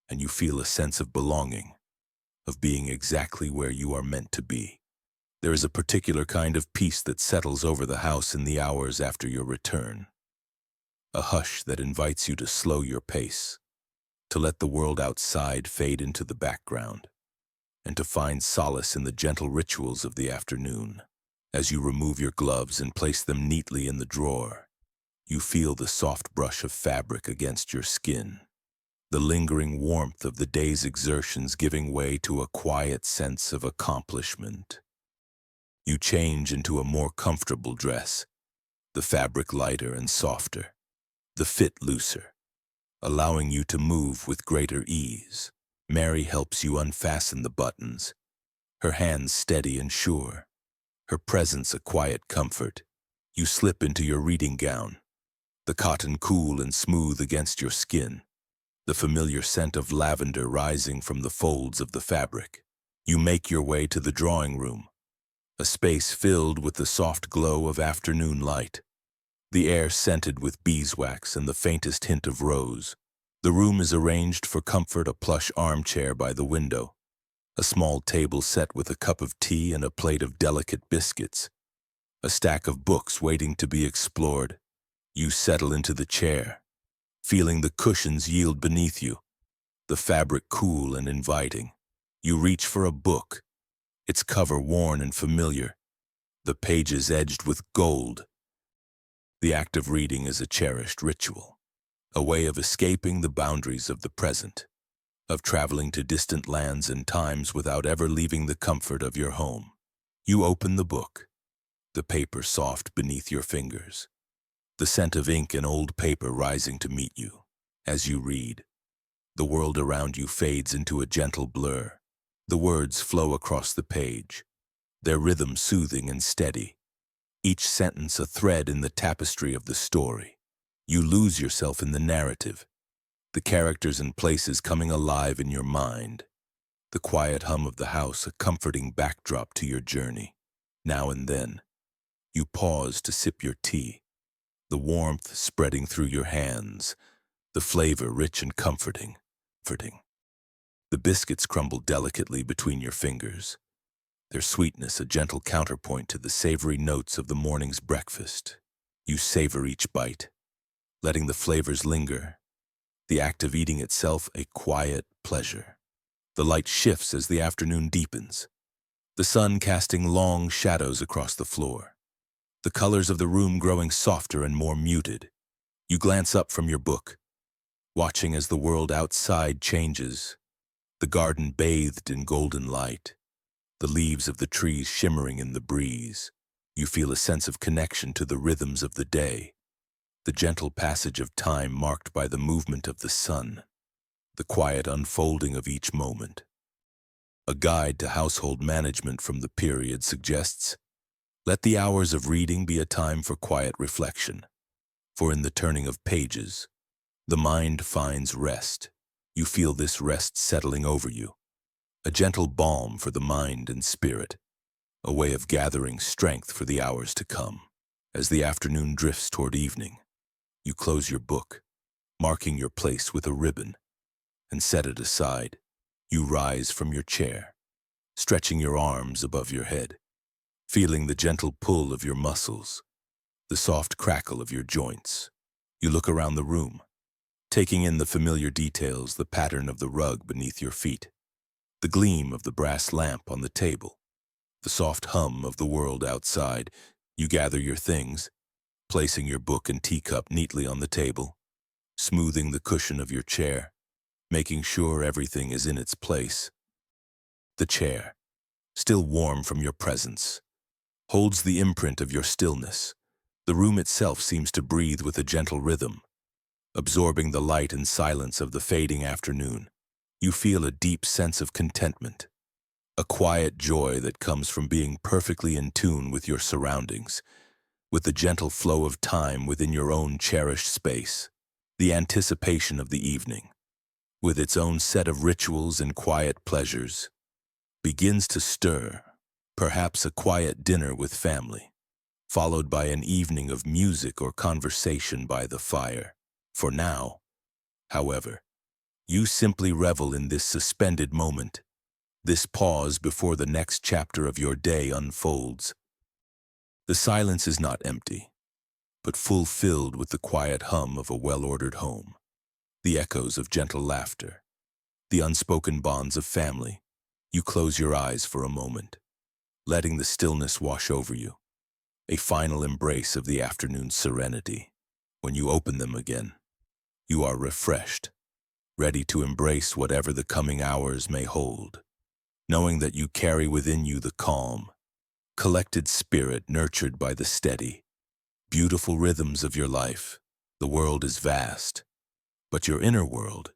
and you feel a sense of belonging, of being exactly where you are meant to be. There is a particular kind of peace that settles over the house in the hours after your return, a hush that invites you to slow your pace, to let the world outside fade into the background, and to find solace in the gentle rituals of the afternoon. As you remove your gloves and place them neatly in the drawer, you feel the soft brush of fabric against your skin, the lingering warmth of the day's exertions giving way to a quiet sense of accomplishment. You change into a more comfortable dress, the fabric lighter and softer, the fit looser, allowing you to move with greater ease. Mary helps you unfasten the buttons, her hands steady and sure, her presence a quiet comfort. You slip into your reading gown, the cotton cool and smooth against your skin, the familiar scent of lavender rising from the folds of the fabric. You make your way to the drawing room, a space filled with the soft glow of afternoon light, the air scented with beeswax and the faintest hint of rose. The room is arranged for comfort, a plush armchair by the window, a small table set with a cup of tea and a plate of delicate biscuits, a stack of books waiting to be explored. You settle into the chair, feeling the cushions yield beneath you, the fabric cool and inviting. You reach for a book, its cover worn and familiar, the pages edged with gold. The act of reading is a cherished ritual, a way of escaping the boundaries of the present, of traveling to distant lands and times without ever leaving the comfort of your home. You open the book, the paper soft beneath your fingers, the scent of ink and old paper rising to meet you. As you read, the world around you fades into a gentle blur. The words flow across the page, their rhythm soothing and steady, each sentence a thread in the tapestry of the story. You lose yourself in the narrative, the characters and places coming alive in your mind, the quiet hum of the house a comforting backdrop to your journey. Now and then, you pause to sip your tea, the warmth spreading through your hands, the flavor rich and comforting. The biscuits crumble delicately between your fingers, their sweetness a gentle counterpoint to the savory notes of the morning's breakfast. You savor each bite, letting the flavors linger, the act of eating itself a quiet pleasure. The light shifts as the afternoon deepens, the sun casting long shadows across the floor, the colors of the room growing softer and more muted. You glance up from your book, watching as the world outside changes, the garden bathed in golden light, the leaves of the trees shimmering in the breeze. You feel a sense of connection to the rhythms of the day, the gentle passage of time marked by the movement of the sun, the quiet unfolding of each moment. A guide to household management from the period suggests, let the hours of reading be a time for quiet reflection, for in the turning of pages, the mind finds rest. You feel this rest settling over you, a gentle balm for the mind and spirit, a way of gathering strength for the hours to come. As the afternoon drifts toward evening, you close your book, marking your place with a ribbon, and set it aside. You rise from your chair, stretching your arms above your head, feeling the gentle pull of your muscles, the soft crackle of your joints. You look around the room, taking in the familiar details, the pattern of the rug beneath your feet, the gleam of the brass lamp on the table, the soft hum of the world outside. You gather your things, placing your book and teacup neatly on the table, smoothing the cushion of your chair, making sure everything is in its place. The chair, still warm from your presence, holds the imprint of your stillness. The room itself seems to breathe with a gentle rhythm, absorbing the light and silence of the fading afternoon. You feel a deep sense of contentment, a quiet joy that comes from being perfectly in tune with your surroundings, with the gentle flow of time within your own cherished space. The anticipation of the evening, with its own set of rituals and quiet pleasures, begins to stir, perhaps a quiet dinner with family, followed by an evening of music or conversation by the fire. For now, however, you simply revel in this suspended moment, this pause before the next chapter of your day unfolds. The silence is not empty, but fulfilled with the quiet hum of a well-ordered home, the echoes of gentle laughter, the unspoken bonds of family. You close your eyes for a moment, letting the stillness wash over you, a final embrace of the afternoon's serenity. When you open them again, you are refreshed, ready to embrace whatever the coming hours may hold, knowing that you carry within you the calm, collected spirit nurtured by the steady, beautiful rhythms of your life. The world is vast, but your inner world,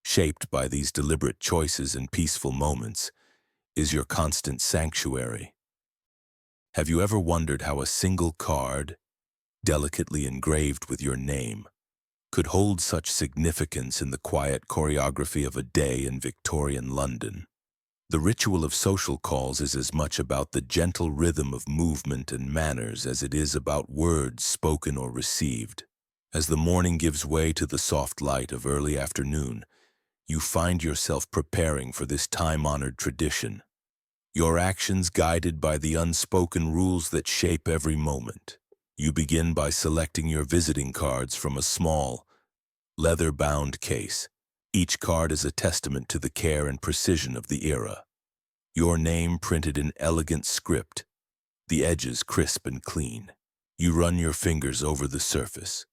shaped by these deliberate choices and peaceful moments, is your constant sanctuary. Have you ever wondered how a single card, delicately engraved with your name, could hold such significance in the quiet choreography of a day in Victorian London? The ritual of social calls is as much about the gentle rhythm of movement and manners as it is about words spoken or received. As the morning gives way to the soft light of early afternoon, you find yourself preparing for this time-honored tradition, your actions guided by the unspoken rules that shape every moment. You begin by selecting your visiting cards from a small, leather-bound case. Each card is a testament to the care and precision of the era. Your name printed in elegant script, the edges crisp and clean. You run your fingers over the surface,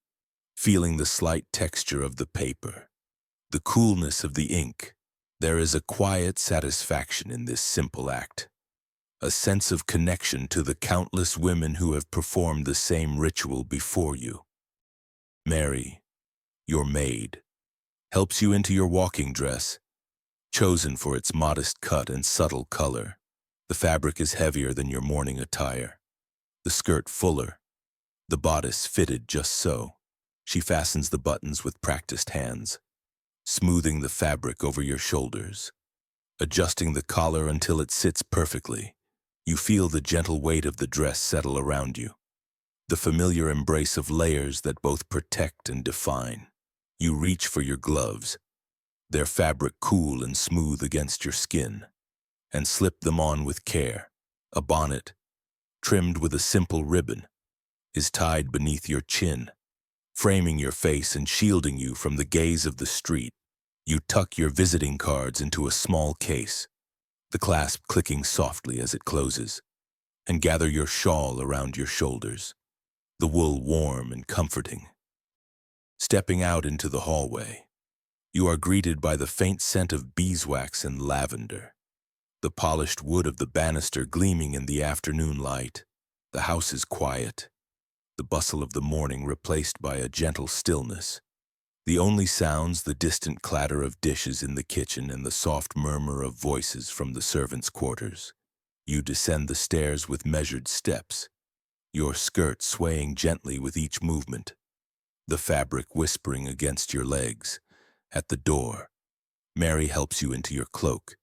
feeling the slight texture of the paper, the coolness of the ink. There is a quiet satisfaction in this simple act, a sense of connection to the countless women who have performed the same ritual before you. Mary, your maid, helps you into your walking dress, chosen for its modest cut and subtle color. The fabric is heavier than your morning attire, the skirt fuller, the bodice fitted just so. She fastens the buttons with practiced hands, smoothing the fabric over your shoulders, adjusting the collar until it sits perfectly. You feel the gentle weight of the dress settle around you, the familiar embrace of layers that both protect and define. You reach for your gloves, their fabric cool and smooth against your skin, and slip them on with care. A bonnet, trimmed with a simple ribbon, is tied beneath your chin, framing your face and shielding you from the gaze of the street. You tuck your visiting cards into a small case, the clasp clicking softly as it closes, and gather your shawl around your shoulders, the wool warm and comforting. Stepping out into the hallway, you are greeted by the faint scent of beeswax and lavender, the polished wood of the banister gleaming in the afternoon light. The house is quiet, the bustle of the morning replaced by a gentle stillness. The only sounds the distant clatter of dishes in the kitchen and the soft murmur of voices from the servants' quarters. You descend the stairs with measured steps, your skirt swaying gently with each movement, the fabric whispering against your legs. At the door, Mary helps you into your cloak,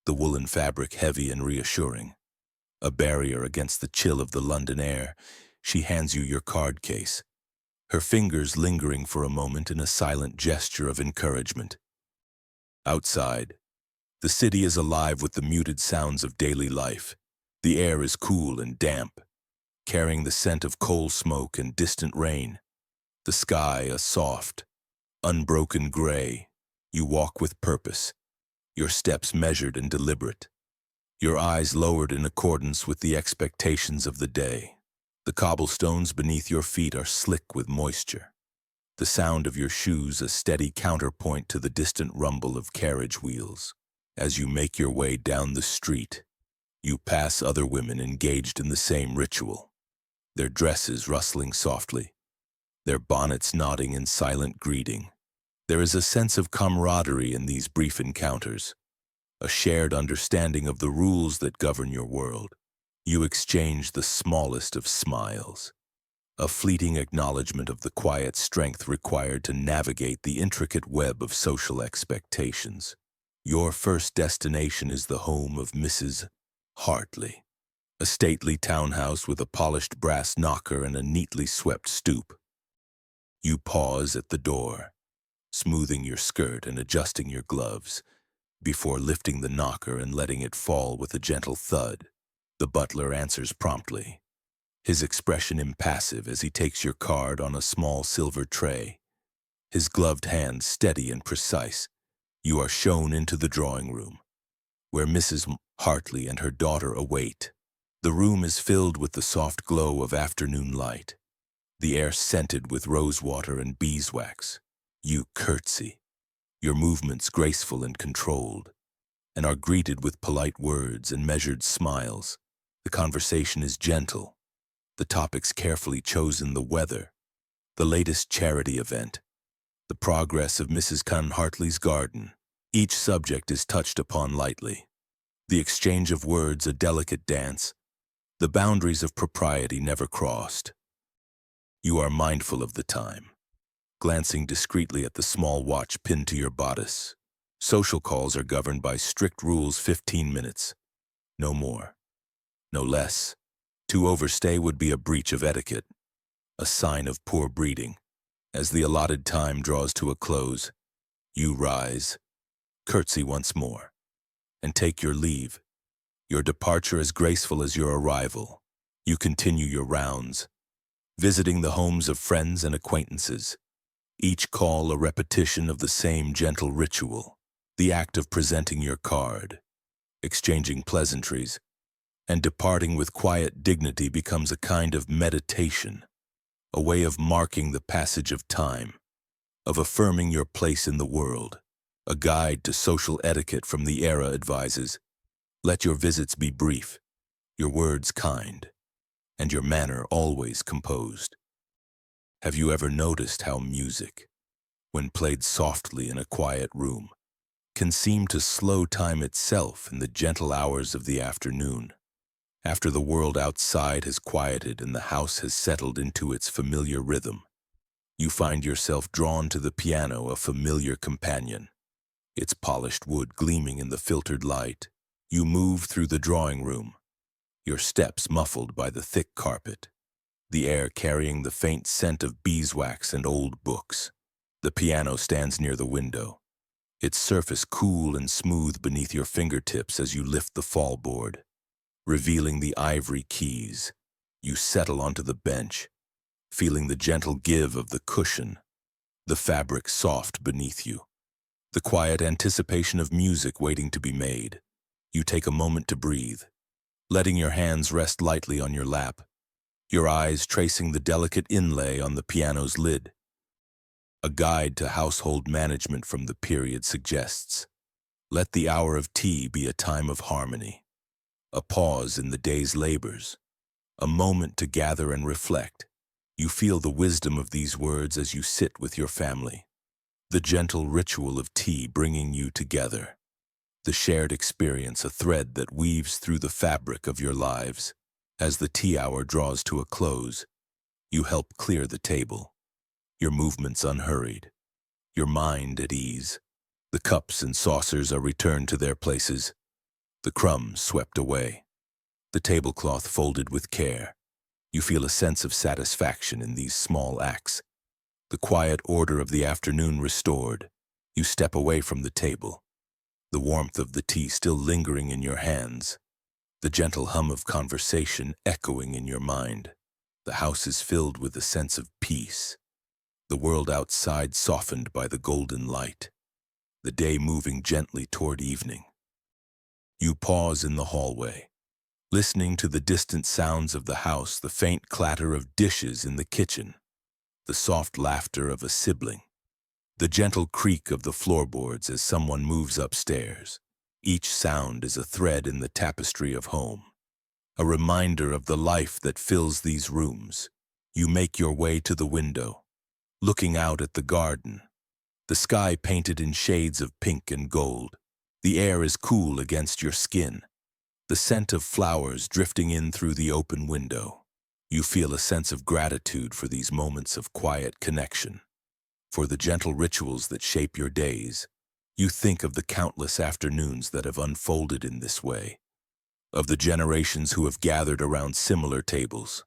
the woolen fabric heavy and reassuring, a barrier against the chill of the London air. She hands you your card case, her fingers lingering for a moment in a silent gesture of encouragement. Outside, the city is alive with the muted sounds of daily life. The air is cool and damp, carrying the scent of coal smoke and distant rain. The sky a soft, unbroken gray. You walk with purpose, your steps measured and deliberate, your eyes lowered in accordance with the expectations of the day. The cobblestones beneath your feet are slick with moisture, the sound of your shoes a steady counterpoint to the distant rumble of carriage wheels. As you make your way down the street, you pass other women engaged in the same ritual, their dresses rustling softly, their bonnets nodding in silent greeting. There is a sense of camaraderie in these brief encounters, a shared understanding of the rules that govern your world. You exchange the smallest of smiles, a fleeting acknowledgement of the quiet strength required to navigate the intricate web of social expectations. Your first destination is the home of Mrs. Hartley, a stately townhouse with a polished brass knocker and a neatly swept stoop. You pause at the door, smoothing your skirt and adjusting your gloves, before lifting the knocker and letting it fall with a gentle thud. The butler answers promptly, his expression impassive as he takes your card on a small silver tray. His gloved hand steady and precise, you are shown into the drawing room, where Mrs. Hartley and her daughter await. The room is filled with the soft glow of afternoon light, the air scented with rosewater and beeswax. You curtsy, your movements graceful and controlled, and are greeted with polite words and measured smiles. The conversation is gentle, the topics carefully chosen: the weather, the latest charity event, the progress of Mrs. Hartley's garden. Each subject is touched upon lightly, the exchange of words a delicate dance, the boundaries of propriety never crossed. You are mindful of the time, glancing discreetly at the small watch pinned to your bodice. Social calls are governed by strict rules: 15 minutes, no more, no less. To overstay would be a breach of etiquette, a sign of poor breeding. As the allotted time draws to a close, you rise, curtsy once more, and take your leave, your departure as graceful as your arrival. You continue your rounds, visiting the homes of friends and acquaintances, each call a repetition of the same gentle ritual, the act of presenting your card, exchanging pleasantries, and departing with quiet dignity becomes a kind of meditation, a way of marking the passage of time, of affirming your place in the world. A guide to social etiquette from the era advises, let your visits be brief, your words kind, and your manner always composed. Have you ever noticed how music, when played softly in a quiet room, can seem to slow time itself in the gentle hours of the afternoon? After the world outside has quieted and the house has settled into its familiar rhythm, you find yourself drawn to the piano, a familiar companion, its polished wood gleaming in the filtered light. You move through the drawing room, your steps muffled by the thick carpet, the air carrying the faint scent of beeswax and old books. The piano stands near the window, its surface cool and smooth beneath your fingertips as you lift the fallboard, revealing the ivory keys. You settle onto the bench, feeling the gentle give of the cushion, the fabric soft beneath you, the quiet anticipation of music waiting to be made. You take a moment to breathe, letting your hands rest lightly on your lap, your eyes tracing the delicate inlay on the piano's lid. A guide to household management from the period suggests, let the hour of tea be a time of harmony, a pause in the day's labors, a moment to gather and reflect. You feel the wisdom of these words as you sit with your family, the gentle ritual of tea bringing you together, the shared experience a thread that weaves through the fabric of your lives. As the tea hour draws to a close, you help clear the table, your movements unhurried, your mind at ease. The cups and saucers are returned to their places, the crumbs swept away, the tablecloth folded with care. You feel a sense of satisfaction in these small acts. The quiet order of the afternoon restored, you step away from the table, the warmth of the tea still lingering in your hands, the gentle hum of conversation echoing in your mind. The house is filled with a sense of peace, the world outside softened by the golden light, the day moving gently toward evening. You pause in the hallway, listening to the distant sounds of the house, the faint clatter of dishes in the kitchen, the soft laughter of a sibling, the gentle creak of the floorboards as someone moves upstairs. Each sound is a thread in the tapestry of home, a reminder of the life that fills these rooms. You make your way to the window, looking out at the garden, the sky painted in shades of pink and gold. The air is cool against your skin, the scent of flowers drifting in through the open window. You feel a sense of gratitude for these moments of quiet connection, for the gentle rituals that shape your days. You think of the countless afternoons that have unfolded in this way, of the generations who have gathered around similar tables,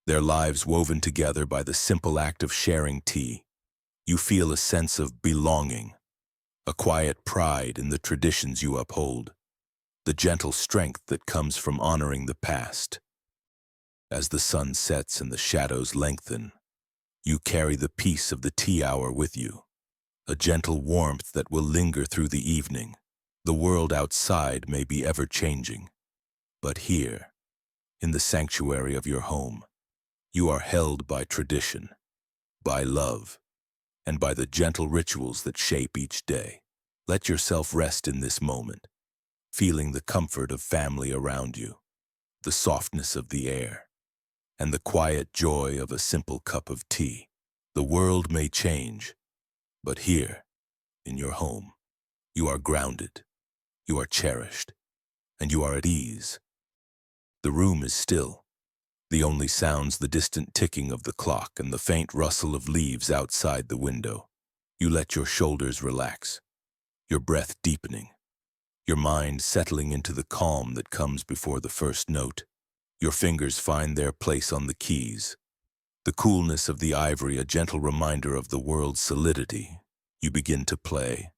their lives woven together by the simple act of sharing tea. You feel a sense of belonging, a quiet pride in the traditions you uphold, the gentle strength that comes from honoring the past. As the sun sets and the shadows lengthen, you carry the peace of the tea hour with you, a gentle warmth that will linger through the evening. The world outside may be ever-changing, but here, in the sanctuary of your home, you are held by tradition, by love, and by the gentle rituals that shape each day. Let yourself rest in this moment, feeling the comfort of family around you, the softness of the air, and the quiet joy of a simple cup of tea. The world may change, but here, in your home, you are grounded, you are cherished, and you are at ease. The room is still. The only sounds the distant ticking of the clock and the faint rustle of leaves outside the window. You let your shoulders relax, your breath deepening, your mind settling into the calm that comes before the first note. Your fingers find their place on the keys, the coolness of the ivory a gentle reminder of the world's solidity. You begin to play,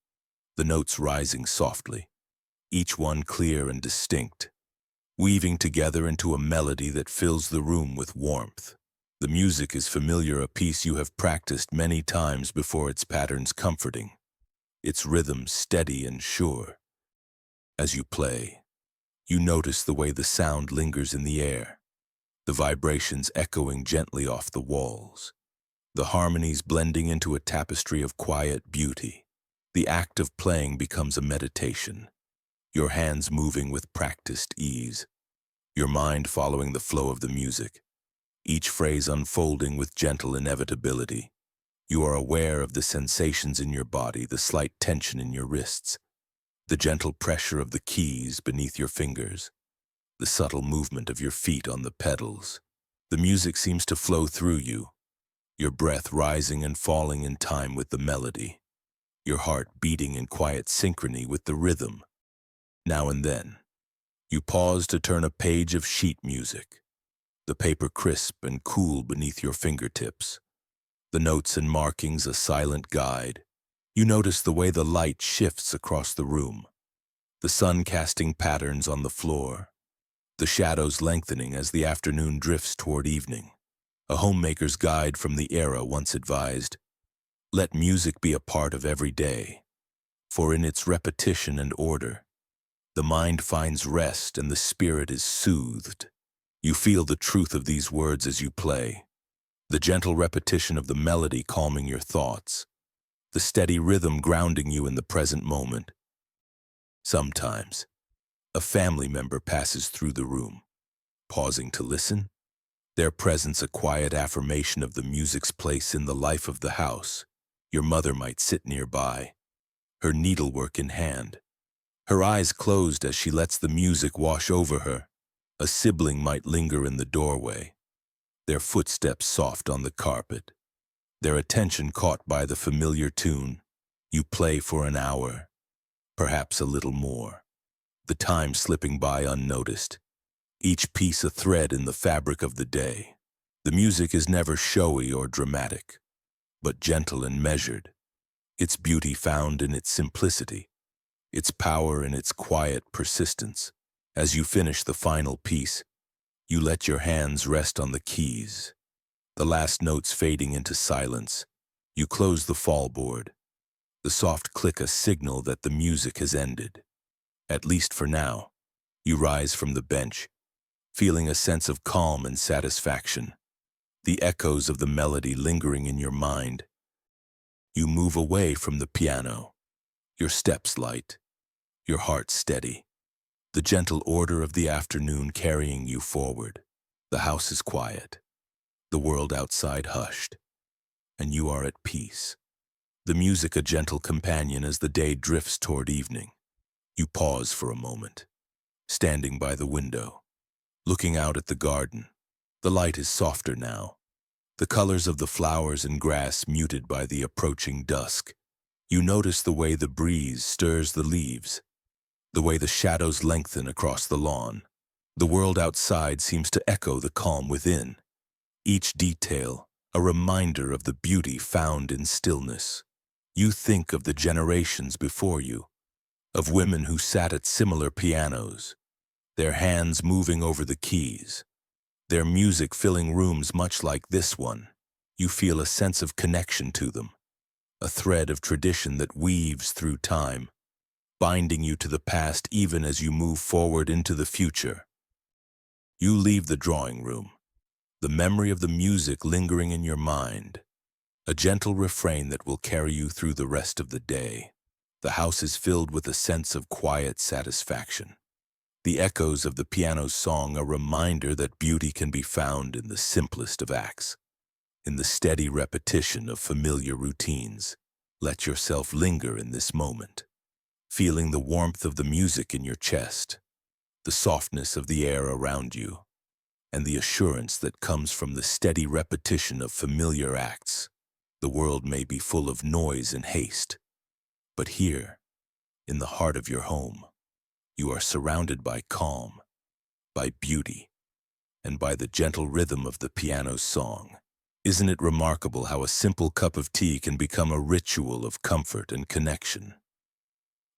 the notes rising softly, each one clear and distinct, weaving together into a melody that fills the room with warmth. The music is familiar, a piece you have practiced many times before, its patterns comforting, its rhythm steady and sure. As you play, you notice the way the sound lingers in the air, the vibrations echoing gently off the walls, the harmonies blending into a tapestry of quiet beauty. The act of playing becomes a meditation, your hands moving with practiced ease, your mind following the flow of the music, each phrase unfolding with gentle inevitability. You are aware of the sensations in your body, the slight tension in your wrists, the gentle pressure of the keys beneath your fingers, the subtle movement of your feet on the pedals. The music seems to flow through you, your breath rising and falling in time with the melody, your heart beating in quiet synchrony with the rhythm. Now and then, you pause to turn a page of sheet music, the paper crisp and cool beneath your fingertips, the notes and markings a silent guide. You notice the way the light shifts across the room, the sun casting patterns on the floor, the shadows lengthening as the afternoon drifts toward evening. A homemaker's guide from the era once advised, "Let music be a part of every day, for in its repetition and order, the mind finds rest and the spirit is soothed." You feel the truth of these words as you play, the gentle repetition of the melody calming your thoughts, the steady rhythm grounding you in the present moment. Sometimes, a family member passes through the room, pausing to listen, their presence a quiet affirmation of the music's place in the life of the house. Your mother might sit nearby, her needlework in hand, her eyes closed as she lets the music wash over her. A sibling might linger in the doorway, their footsteps soft on the carpet, their attention caught by the familiar tune. You play for an hour, perhaps a little more, the time slipping by unnoticed, each piece a thread in the fabric of the day. The music is never showy or dramatic, but gentle and measured, its beauty found in its simplicity, its power in its quiet persistence. As you finish the final piece, you let your hands rest on the keys, the last notes fading into silence. You close the fallboard, the soft click a signal that the music has ended. At least for now. You rise from the bench, feeling a sense of calm and satisfaction, the echoes of the melody lingering in your mind. You move away from the piano, your steps light, your heart steady, the gentle order of the afternoon carrying you forward. The house is quiet, the world outside hushed, and you are at peace. The music a gentle companion as the day drifts toward evening. You pause for a moment, standing by the window, looking out at the garden, The light is softer now, the colors of the flowers and grass muted by the approaching dusk. You notice the way the breeze stirs the leaves, the way the shadows lengthen across the lawn. The world outside seems to echo the calm within, each detail a reminder of the beauty found in stillness. You think of the generations before you, of women who sat at similar pianos, their hands moving over the keys, their music filling rooms much like this one. You feel a sense of connection to them, a thread of tradition that weaves through time, binding you to the past even as you move forward into the future. You leave the drawing room, the memory of the music lingering in your mind, a gentle refrain that will carry you through the rest of the day. The house is filled with a sense of quiet satisfaction. The echoes of the piano's song a reminder that beauty can be found in the simplest of acts, in the steady repetition of familiar routines. Let yourself linger in this moment, feeling the warmth of the music in your chest, the softness of the air around you, and the assurance that comes from the steady repetition of familiar acts. The world may be full of noise and haste, but here, in the heart of your home, you are surrounded by calm, by beauty, and by the gentle rhythm of the piano's song. Isn't it remarkable how a simple cup of tea can become a ritual of comfort and connection?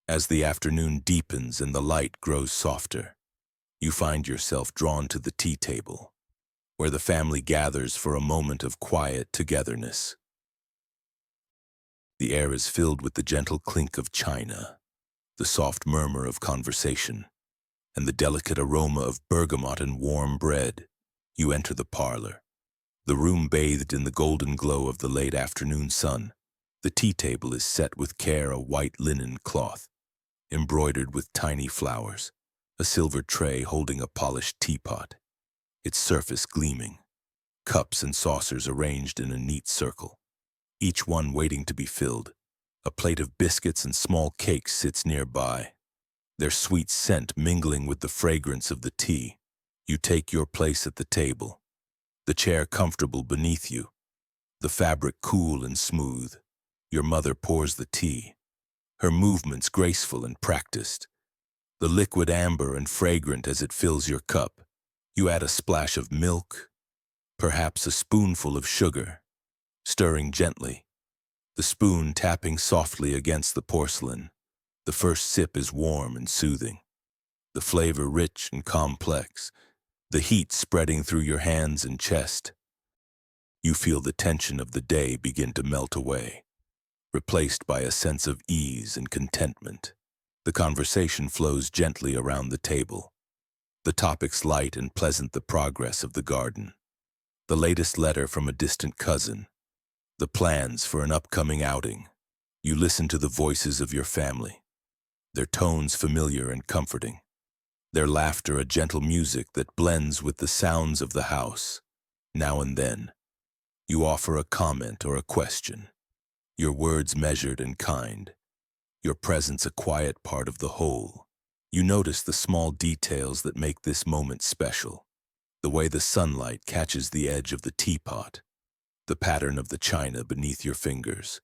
As the afternoon deepens and the light grows softer, you find yourself drawn to the tea table, where the family gathers for a moment of quiet togetherness. The air is filled with the gentle clink of china, the soft murmur of conversation, and the delicate aroma of bergamot and warm bread. You enter the parlor, the room bathed in the golden glow of the late afternoon sun. The tea table is set with care, a white linen cloth, embroidered with tiny flowers, a silver tray holding a polished teapot, its surface gleaming, cups and saucers arranged in a neat circle, each one waiting to be filled. A plate of biscuits and small cakes sits nearby, their sweet scent mingling with the fragrance of the tea. You take your place at the table, the chair comfortable beneath you, the fabric cool and smooth. Your mother pours the tea, her movements graceful and practiced, the liquid amber and fragrant as it fills your cup. You add a splash of milk, perhaps a spoonful of sugar, stirring gently, the spoon tapping softly against the porcelain. The first sip is warm and soothing, the flavor rich and complex, the heat spreading through your hands and chest. You feel the tension of the day begin to melt away, replaced by a sense of ease and contentment. The conversation flows gently around the table, the topics light and pleasant: the progress of the garden, the latest letter from a distant cousin, the plans for an upcoming outing. You listen to the voices of your family, their tones familiar and comforting, their laughter a gentle music that blends with the sounds of the house. Now and then, you offer a comment or a question, your words measured and kind, your presence a quiet part of the whole. You notice the small details that make this moment special, the way the sunlight catches the edge of the teapot, the pattern of the china beneath your fingers,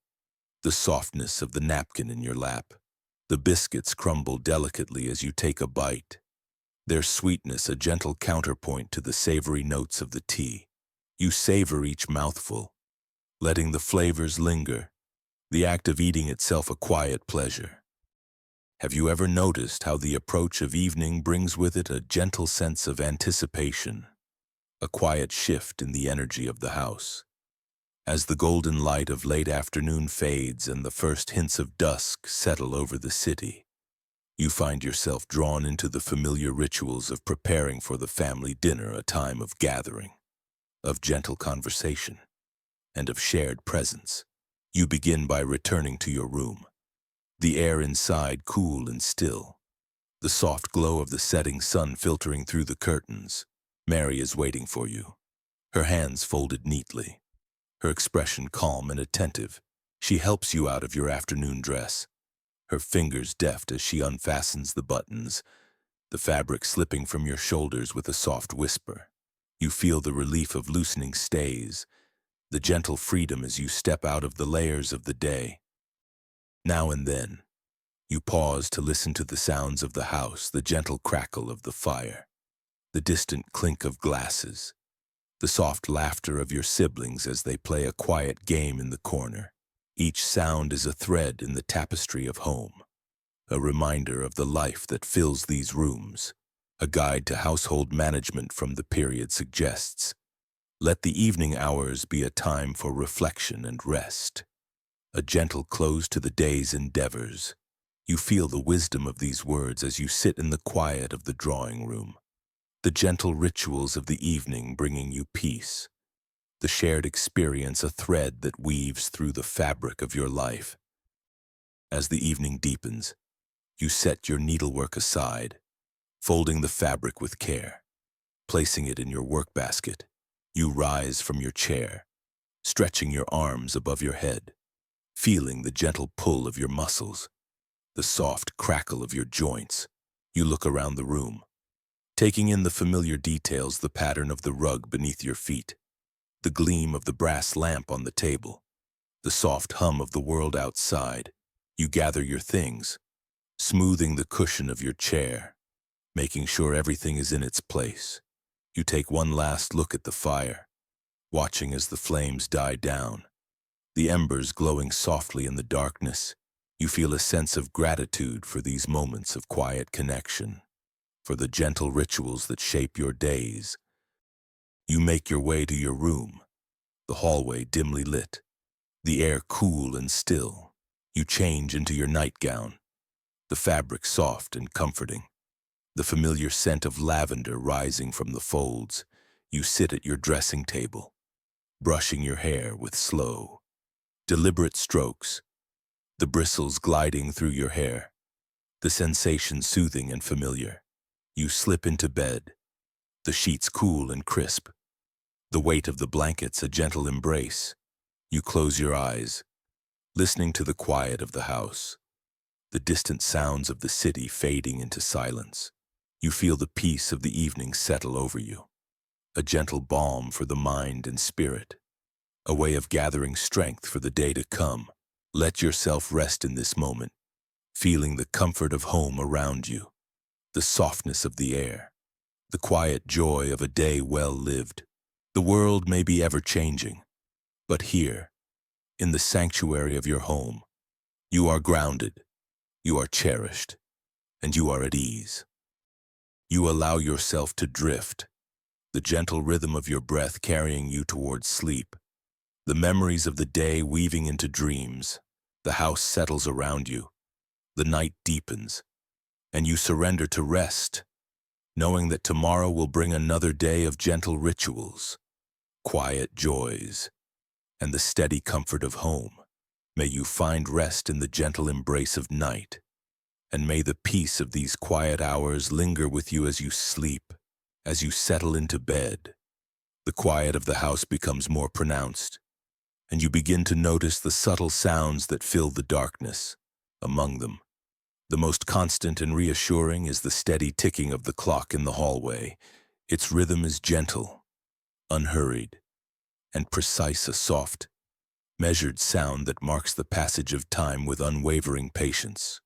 the softness of the napkin in your lap. The biscuits crumble delicately as you take a bite, their sweetness a gentle counterpoint to the savory notes of the tea. You savor each mouthful, letting the flavors linger, the act of eating itself a quiet pleasure. Have you ever noticed how the approach of evening brings with it a gentle sense of anticipation, a quiet shift in the energy of the house? As the golden light of late afternoon fades and the first hints of dusk settle over the city, you find yourself drawn into the familiar rituals of preparing for the family dinner, a time of gathering, of gentle conversation, and of shared presence. You begin by returning to your room, the air inside cool and still, the soft glow of the setting sun filtering through the curtains. Mary is waiting for you, her hands folded neatly, her expression calm and attentive. She helps you out of your afternoon dress, her fingers deft as she unfastens the buttons, the fabric slipping from your shoulders with a soft whisper. You feel the relief of loosening stays, the gentle freedom as you step out of the layers of the day. Now and then, you pause to listen to the sounds of the house, the gentle crackle of the fire, the distant clink of glasses, the soft laughter of your siblings as they play a quiet game in the corner. Each sound is a thread in the tapestry of home, a reminder of the life that fills these rooms. A guide to household management from the period suggests, let the evening hours be a time for reflection and rest, a gentle close to the day's endeavors. You feel the wisdom of these words as you sit in the quiet of the drawing room, the gentle rituals of the evening bringing you peace, the shared experience a thread that weaves through the fabric of your life. As the evening deepens, you set your needlework aside, folding the fabric with care, placing it in your work basket. You rise from your chair, stretching your arms above your head, feeling the gentle pull of your muscles, the soft crackle of your joints. You look around the room, taking in the familiar details, the pattern of the rug beneath your feet, the gleam of the brass lamp on the table, the soft hum of the world outside. You gather your things, smoothing the cushion of your chair, making sure everything is in its place. You take one last look at the fire, watching as the flames die down, the embers glowing softly in the darkness. You feel a sense of gratitude for these moments of quiet connection, for the gentle rituals that shape your days. You make your way to your room, the hallway dimly lit, the air cool and still. You change into your nightgown, the fabric soft and comforting, the familiar scent of lavender rising from the folds. You sit at your dressing table, brushing your hair with slow, deliberate strokes, the bristles gliding through your hair, the sensation soothing and familiar. You slip into bed, the sheets cool and crisp, the weight of the blankets a gentle embrace. You close your eyes, listening to the quiet of the house, the distant sounds of the city fading into silence. You feel the peace of the evening settle over you, a gentle balm for the mind and spirit, a way of gathering strength for the day to come. Let yourself rest in this moment, feeling the comfort of home around you, the softness of the air, the quiet joy of a day well lived. The world may be ever-changing, but here, in the sanctuary of your home, you are grounded, you are cherished, and you are at ease. You allow yourself to drift, the gentle rhythm of your breath carrying you towards sleep, the memories of the day weaving into dreams. The house settles around you, the night deepens, and you surrender to rest, knowing that tomorrow will bring another day of gentle rituals, quiet joys, and the steady comfort of home. May you find rest in the gentle embrace of night, and may the peace of these quiet hours linger with you as you sleep, as you settle into bed. The quiet of the house becomes more pronounced, and you begin to notice the subtle sounds that fill the darkness. Among them, the most constant and reassuring is the steady ticking of the clock in the hallway. Its rhythm is gentle, unhurried, and precise, a soft, measured sound that marks the passage of time with unwavering patience.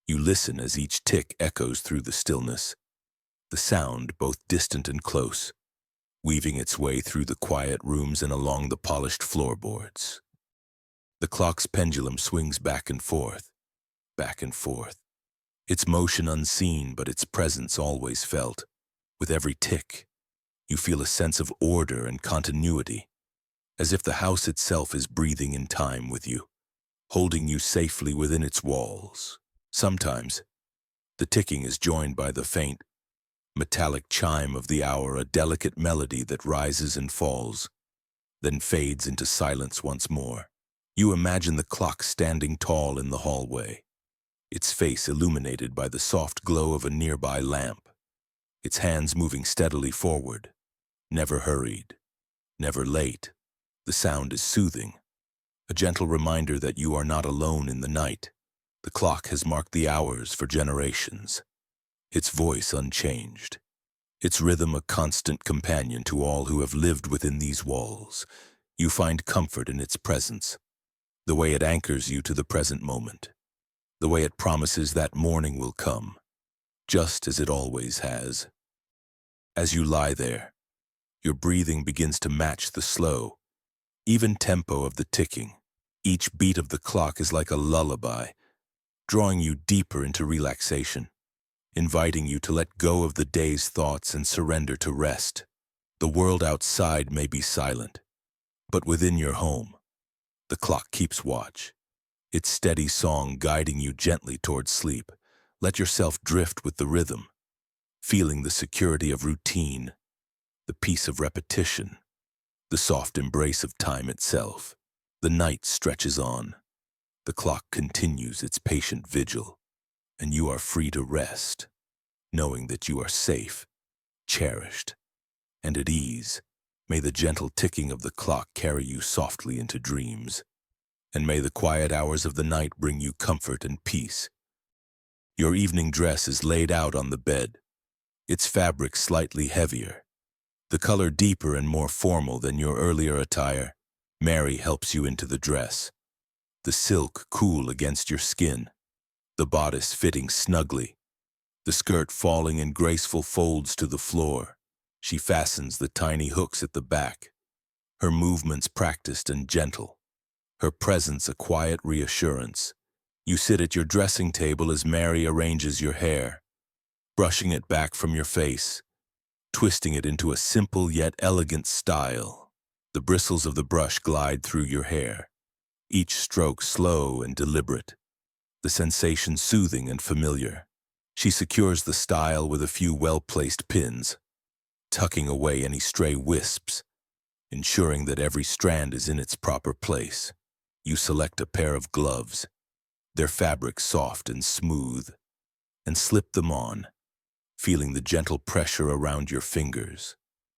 You listen as each tick echoes through the stillness, the sound both distant and close, weaving its way through the quiet rooms and along the polished floorboards. The clock's pendulum swings back and forth, its motion unseen but its presence always felt. With every tick, you feel a sense of order and continuity, as if the house itself is breathing in time with you, holding you safely within its walls. Sometimes, the ticking is joined by the faint, metallic chime of the hour, a delicate melody that rises and falls, then fades into silence once more. You imagine the clock standing tall in the hallway, its face illuminated by the soft glow of a nearby lamp, its hands moving steadily forward, never hurried, never late. The sound is soothing, a gentle reminder that you are not alone in the night. The clock has marked the hours for generations, its voice unchanged, its rhythm a constant companion to all who have lived within these walls. You find comfort in its presence, the way it anchors you to the present moment, the way it promises that morning will come, just as it always has. As you lie there, your breathing begins to match the slow, even tempo of the ticking. Each beat of the clock is like a lullaby, drawing you deeper into relaxation, inviting you to let go of the day's thoughts and surrender to rest. The world outside may be silent, but within your home, the clock keeps watch, its steady song guiding you gently towards sleep. Let yourself drift with the rhythm, feeling the security of routine, the peace of repetition, the soft embrace of time itself. The night stretches on. The clock continues its patient vigil, and you are free to rest, knowing that you are safe, cherished, and at ease. May the gentle ticking of the clock carry you softly into dreams, and may the quiet hours of the night bring you comfort and peace. Your evening dress is laid out on the bed, its fabric slightly heavier, the color deeper and more formal than your earlier attire. Mary helps you into the dress, the silk cool against your skin, the bodice fitting snugly, the skirt falling in graceful folds to the floor. She fastens the tiny hooks at the back, her movements practiced and gentle, her presence a quiet reassurance. You sit at your dressing table as Mary arranges your hair, brushing it back from your face, twisting it into a simple yet elegant style. The bristles of the brush glide through your hair, each stroke slow and deliberate, the sensation soothing and familiar. She secures the style with a few well-placed pins, tucking away any stray wisps, ensuring that every strand is in its proper place. You select a pair of gloves, their fabric soft and smooth, and slip them on, feeling the gentle pressure around your fingers.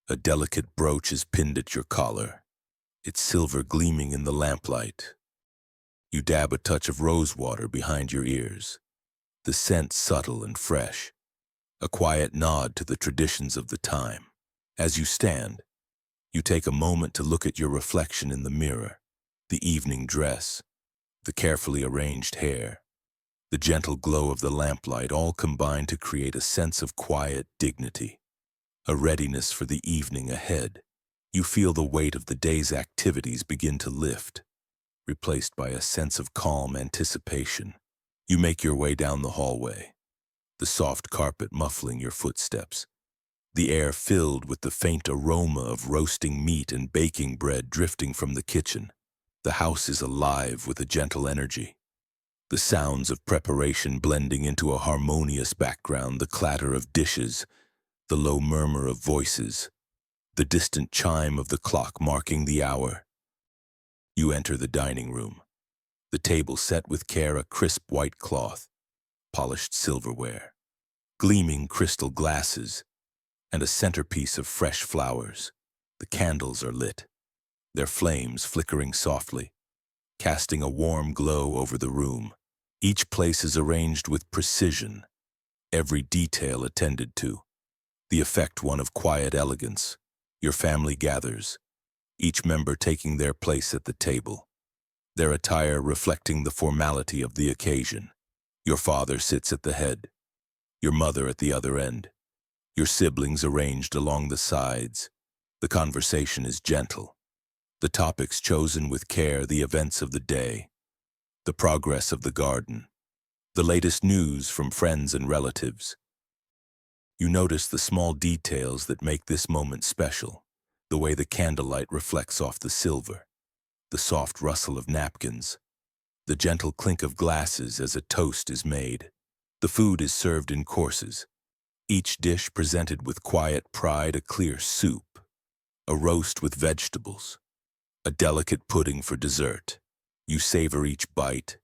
A delicate brooch is pinned at your collar, its silver gleaming in the lamplight. You dab a touch of rose water behind your ears, the scent subtle and fresh, a quiet nod to the traditions of the time. As you stand, you take a moment to look at your reflection in the mirror, the evening dress, the carefully arranged hair, the gentle glow of the lamplight all combine to create a sense of quiet dignity, a readiness for the evening ahead. You feel the weight of the day's activities begin to lift, replaced by a sense of calm anticipation. You make your way down the hallway, the soft carpet muffling your footsteps, the air filled with the faint aroma of roasting meat and baking bread drifting from the kitchen. The house is alive with a gentle energy, the sounds of preparation blending into a harmonious background, the clatter of dishes, the low murmur of voices, the distant chime of the clock marking the hour. You enter the dining room, the table set with care, a crisp white cloth, polished silverware, gleaming crystal glasses, and a centerpiece of fresh flowers. The candles are lit, their flames flickering softly, casting a warm glow over the room. Each place is arranged with precision, every detail attended to, the effect one of quiet elegance. Your family gathers, each member taking their place at the table, their attire reflecting the formality of the occasion. Your father sits at the head, your mother at the other end, your siblings arranged along the sides. The conversation is gentle, the topics chosen with care, the events of the day, the progress of the garden, the latest news from friends and relatives. You notice the small details that make this moment special, the way the candlelight reflects off the silver, the soft rustle of napkins, the gentle clink of glasses as a toast is made. The food is served in courses, each dish presented with quiet pride, a clear soup, a roast with vegetables, a delicate pudding for dessert. You savor each bite,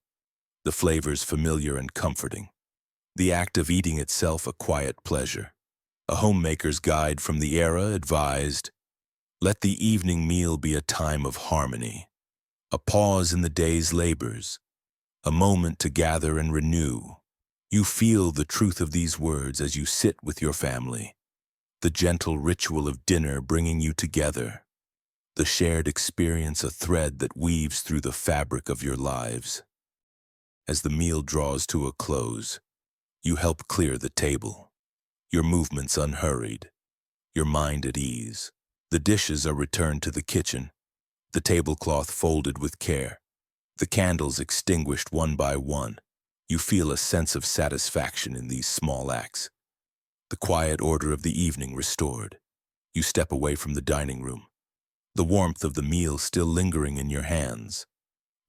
the flavors familiar and comforting, the act of eating itself a quiet pleasure. A homemaker's guide from the era advised, let the evening meal be a time of harmony, a pause in the day's labors, a moment to gather and renew. You feel the truth of these words as you sit with your family, the gentle ritual of dinner bringing you together, the shared experience a thread that weaves through the fabric of your lives. As the meal draws to a close, you help clear the table, your movements unhurried, your mind at ease. The dishes are returned to the kitchen, the tablecloth folded with care, the candles extinguished one by one. You feel a sense of satisfaction in these small acts. The quiet order of the evening restored. You step away from the dining room, the warmth of the meal still lingering in your hands,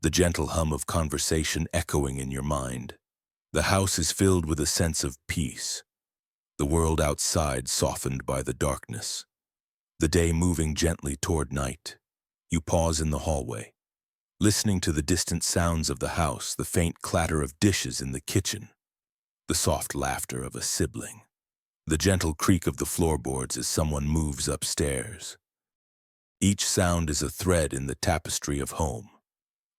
the gentle hum of conversation echoing in your mind. The house is filled with a sense of peace, the world outside softened by the darkness, the day moving gently toward night. You pause in the hallway, listening to the distant sounds of the house, the faint clatter of dishes in the kitchen, the soft laughter of a sibling, the gentle creak of the floorboards as someone moves upstairs. Each sound is a thread in the tapestry of home,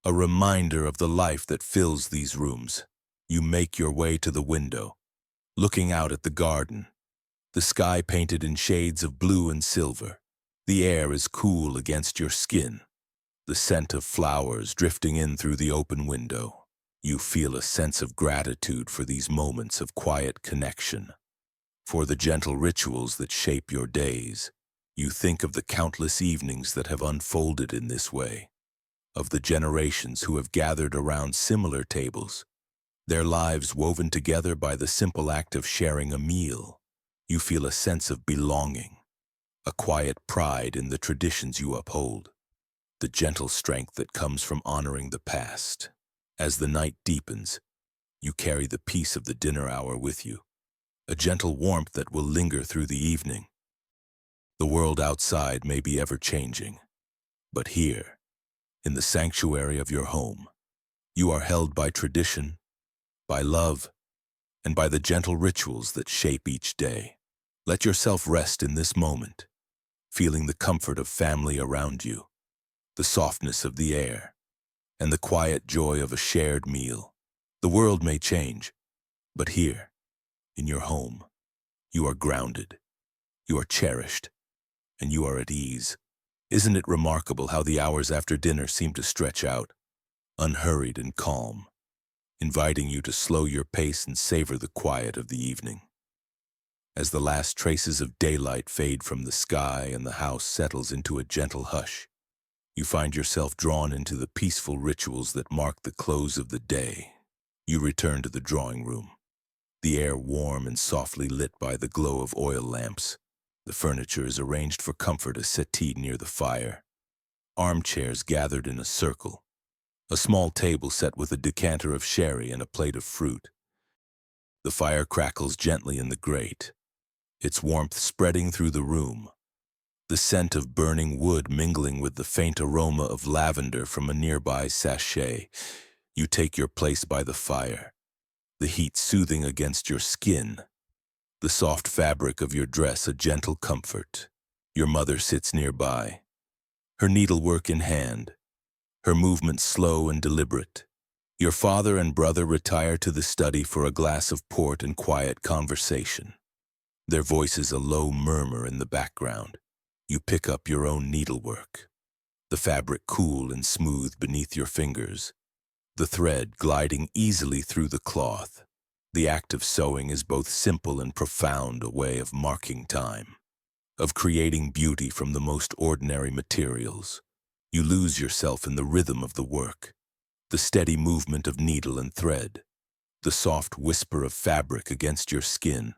a reminder of the life that fills these rooms. You make your way to the window, looking out at the garden, the sky painted in shades of blue and silver. The air is cool against your skin, the scent of flowers drifting in through the open window. You feel a sense of gratitude for these moments of quiet connection, for the gentle rituals that shape your days. You think of the countless evenings that have unfolded in this way, of the generations who have gathered around similar tables, their lives woven together by the simple act of sharing a meal. You feel a sense of belonging, a quiet pride in the traditions you uphold, the gentle strength that comes from honoring the past. As the night deepens, you carry the peace of the dinner hour with you, a gentle warmth that will linger through the evening. The world outside may be ever-changing, but here, in the sanctuary of your home, you are held by tradition, by love, and by the gentle rituals that shape each day. Let yourself rest in this moment, feeling the comfort of family around you, the softness of the air, and the quiet joy of a shared meal. The world may change, but here, in your home, you are grounded, you are cherished, and you are at ease. Isn't it remarkable how the hours after dinner seem to stretch out, unhurried and calm, inviting you to slow your pace and savor the quiet of the evening? As the last traces of daylight fade from the sky and the house settles into a gentle hush, you find yourself drawn into the peaceful rituals that mark the close of the day. You return to the drawing room, the air warm and softly lit by the glow of oil lamps. The furniture is arranged for comfort, a settee near the fire, armchairs gathered in a circle, a small table set with a decanter of sherry and a plate of fruit. The fire crackles gently in the grate, its warmth spreading through the room, the scent of burning wood mingling with the faint aroma of lavender from a nearby sachet. You take your place by the fire, the heat soothing against your skin, the soft fabric of your dress a gentle comfort. Your mother sits nearby, her needlework in hand, her movements slow and deliberate. Your father and brother retire to the study for a glass of port and quiet conversation, their voices a low murmur in the background. You pick up your own needlework, the fabric cool and smooth beneath your fingers, the thread gliding easily through the cloth. The act of sewing is both simple and profound, a way of marking time, of creating beauty from the most ordinary materials. You lose yourself in the rhythm of the work, the steady movement of needle and thread, the soft whisper of fabric against your skin.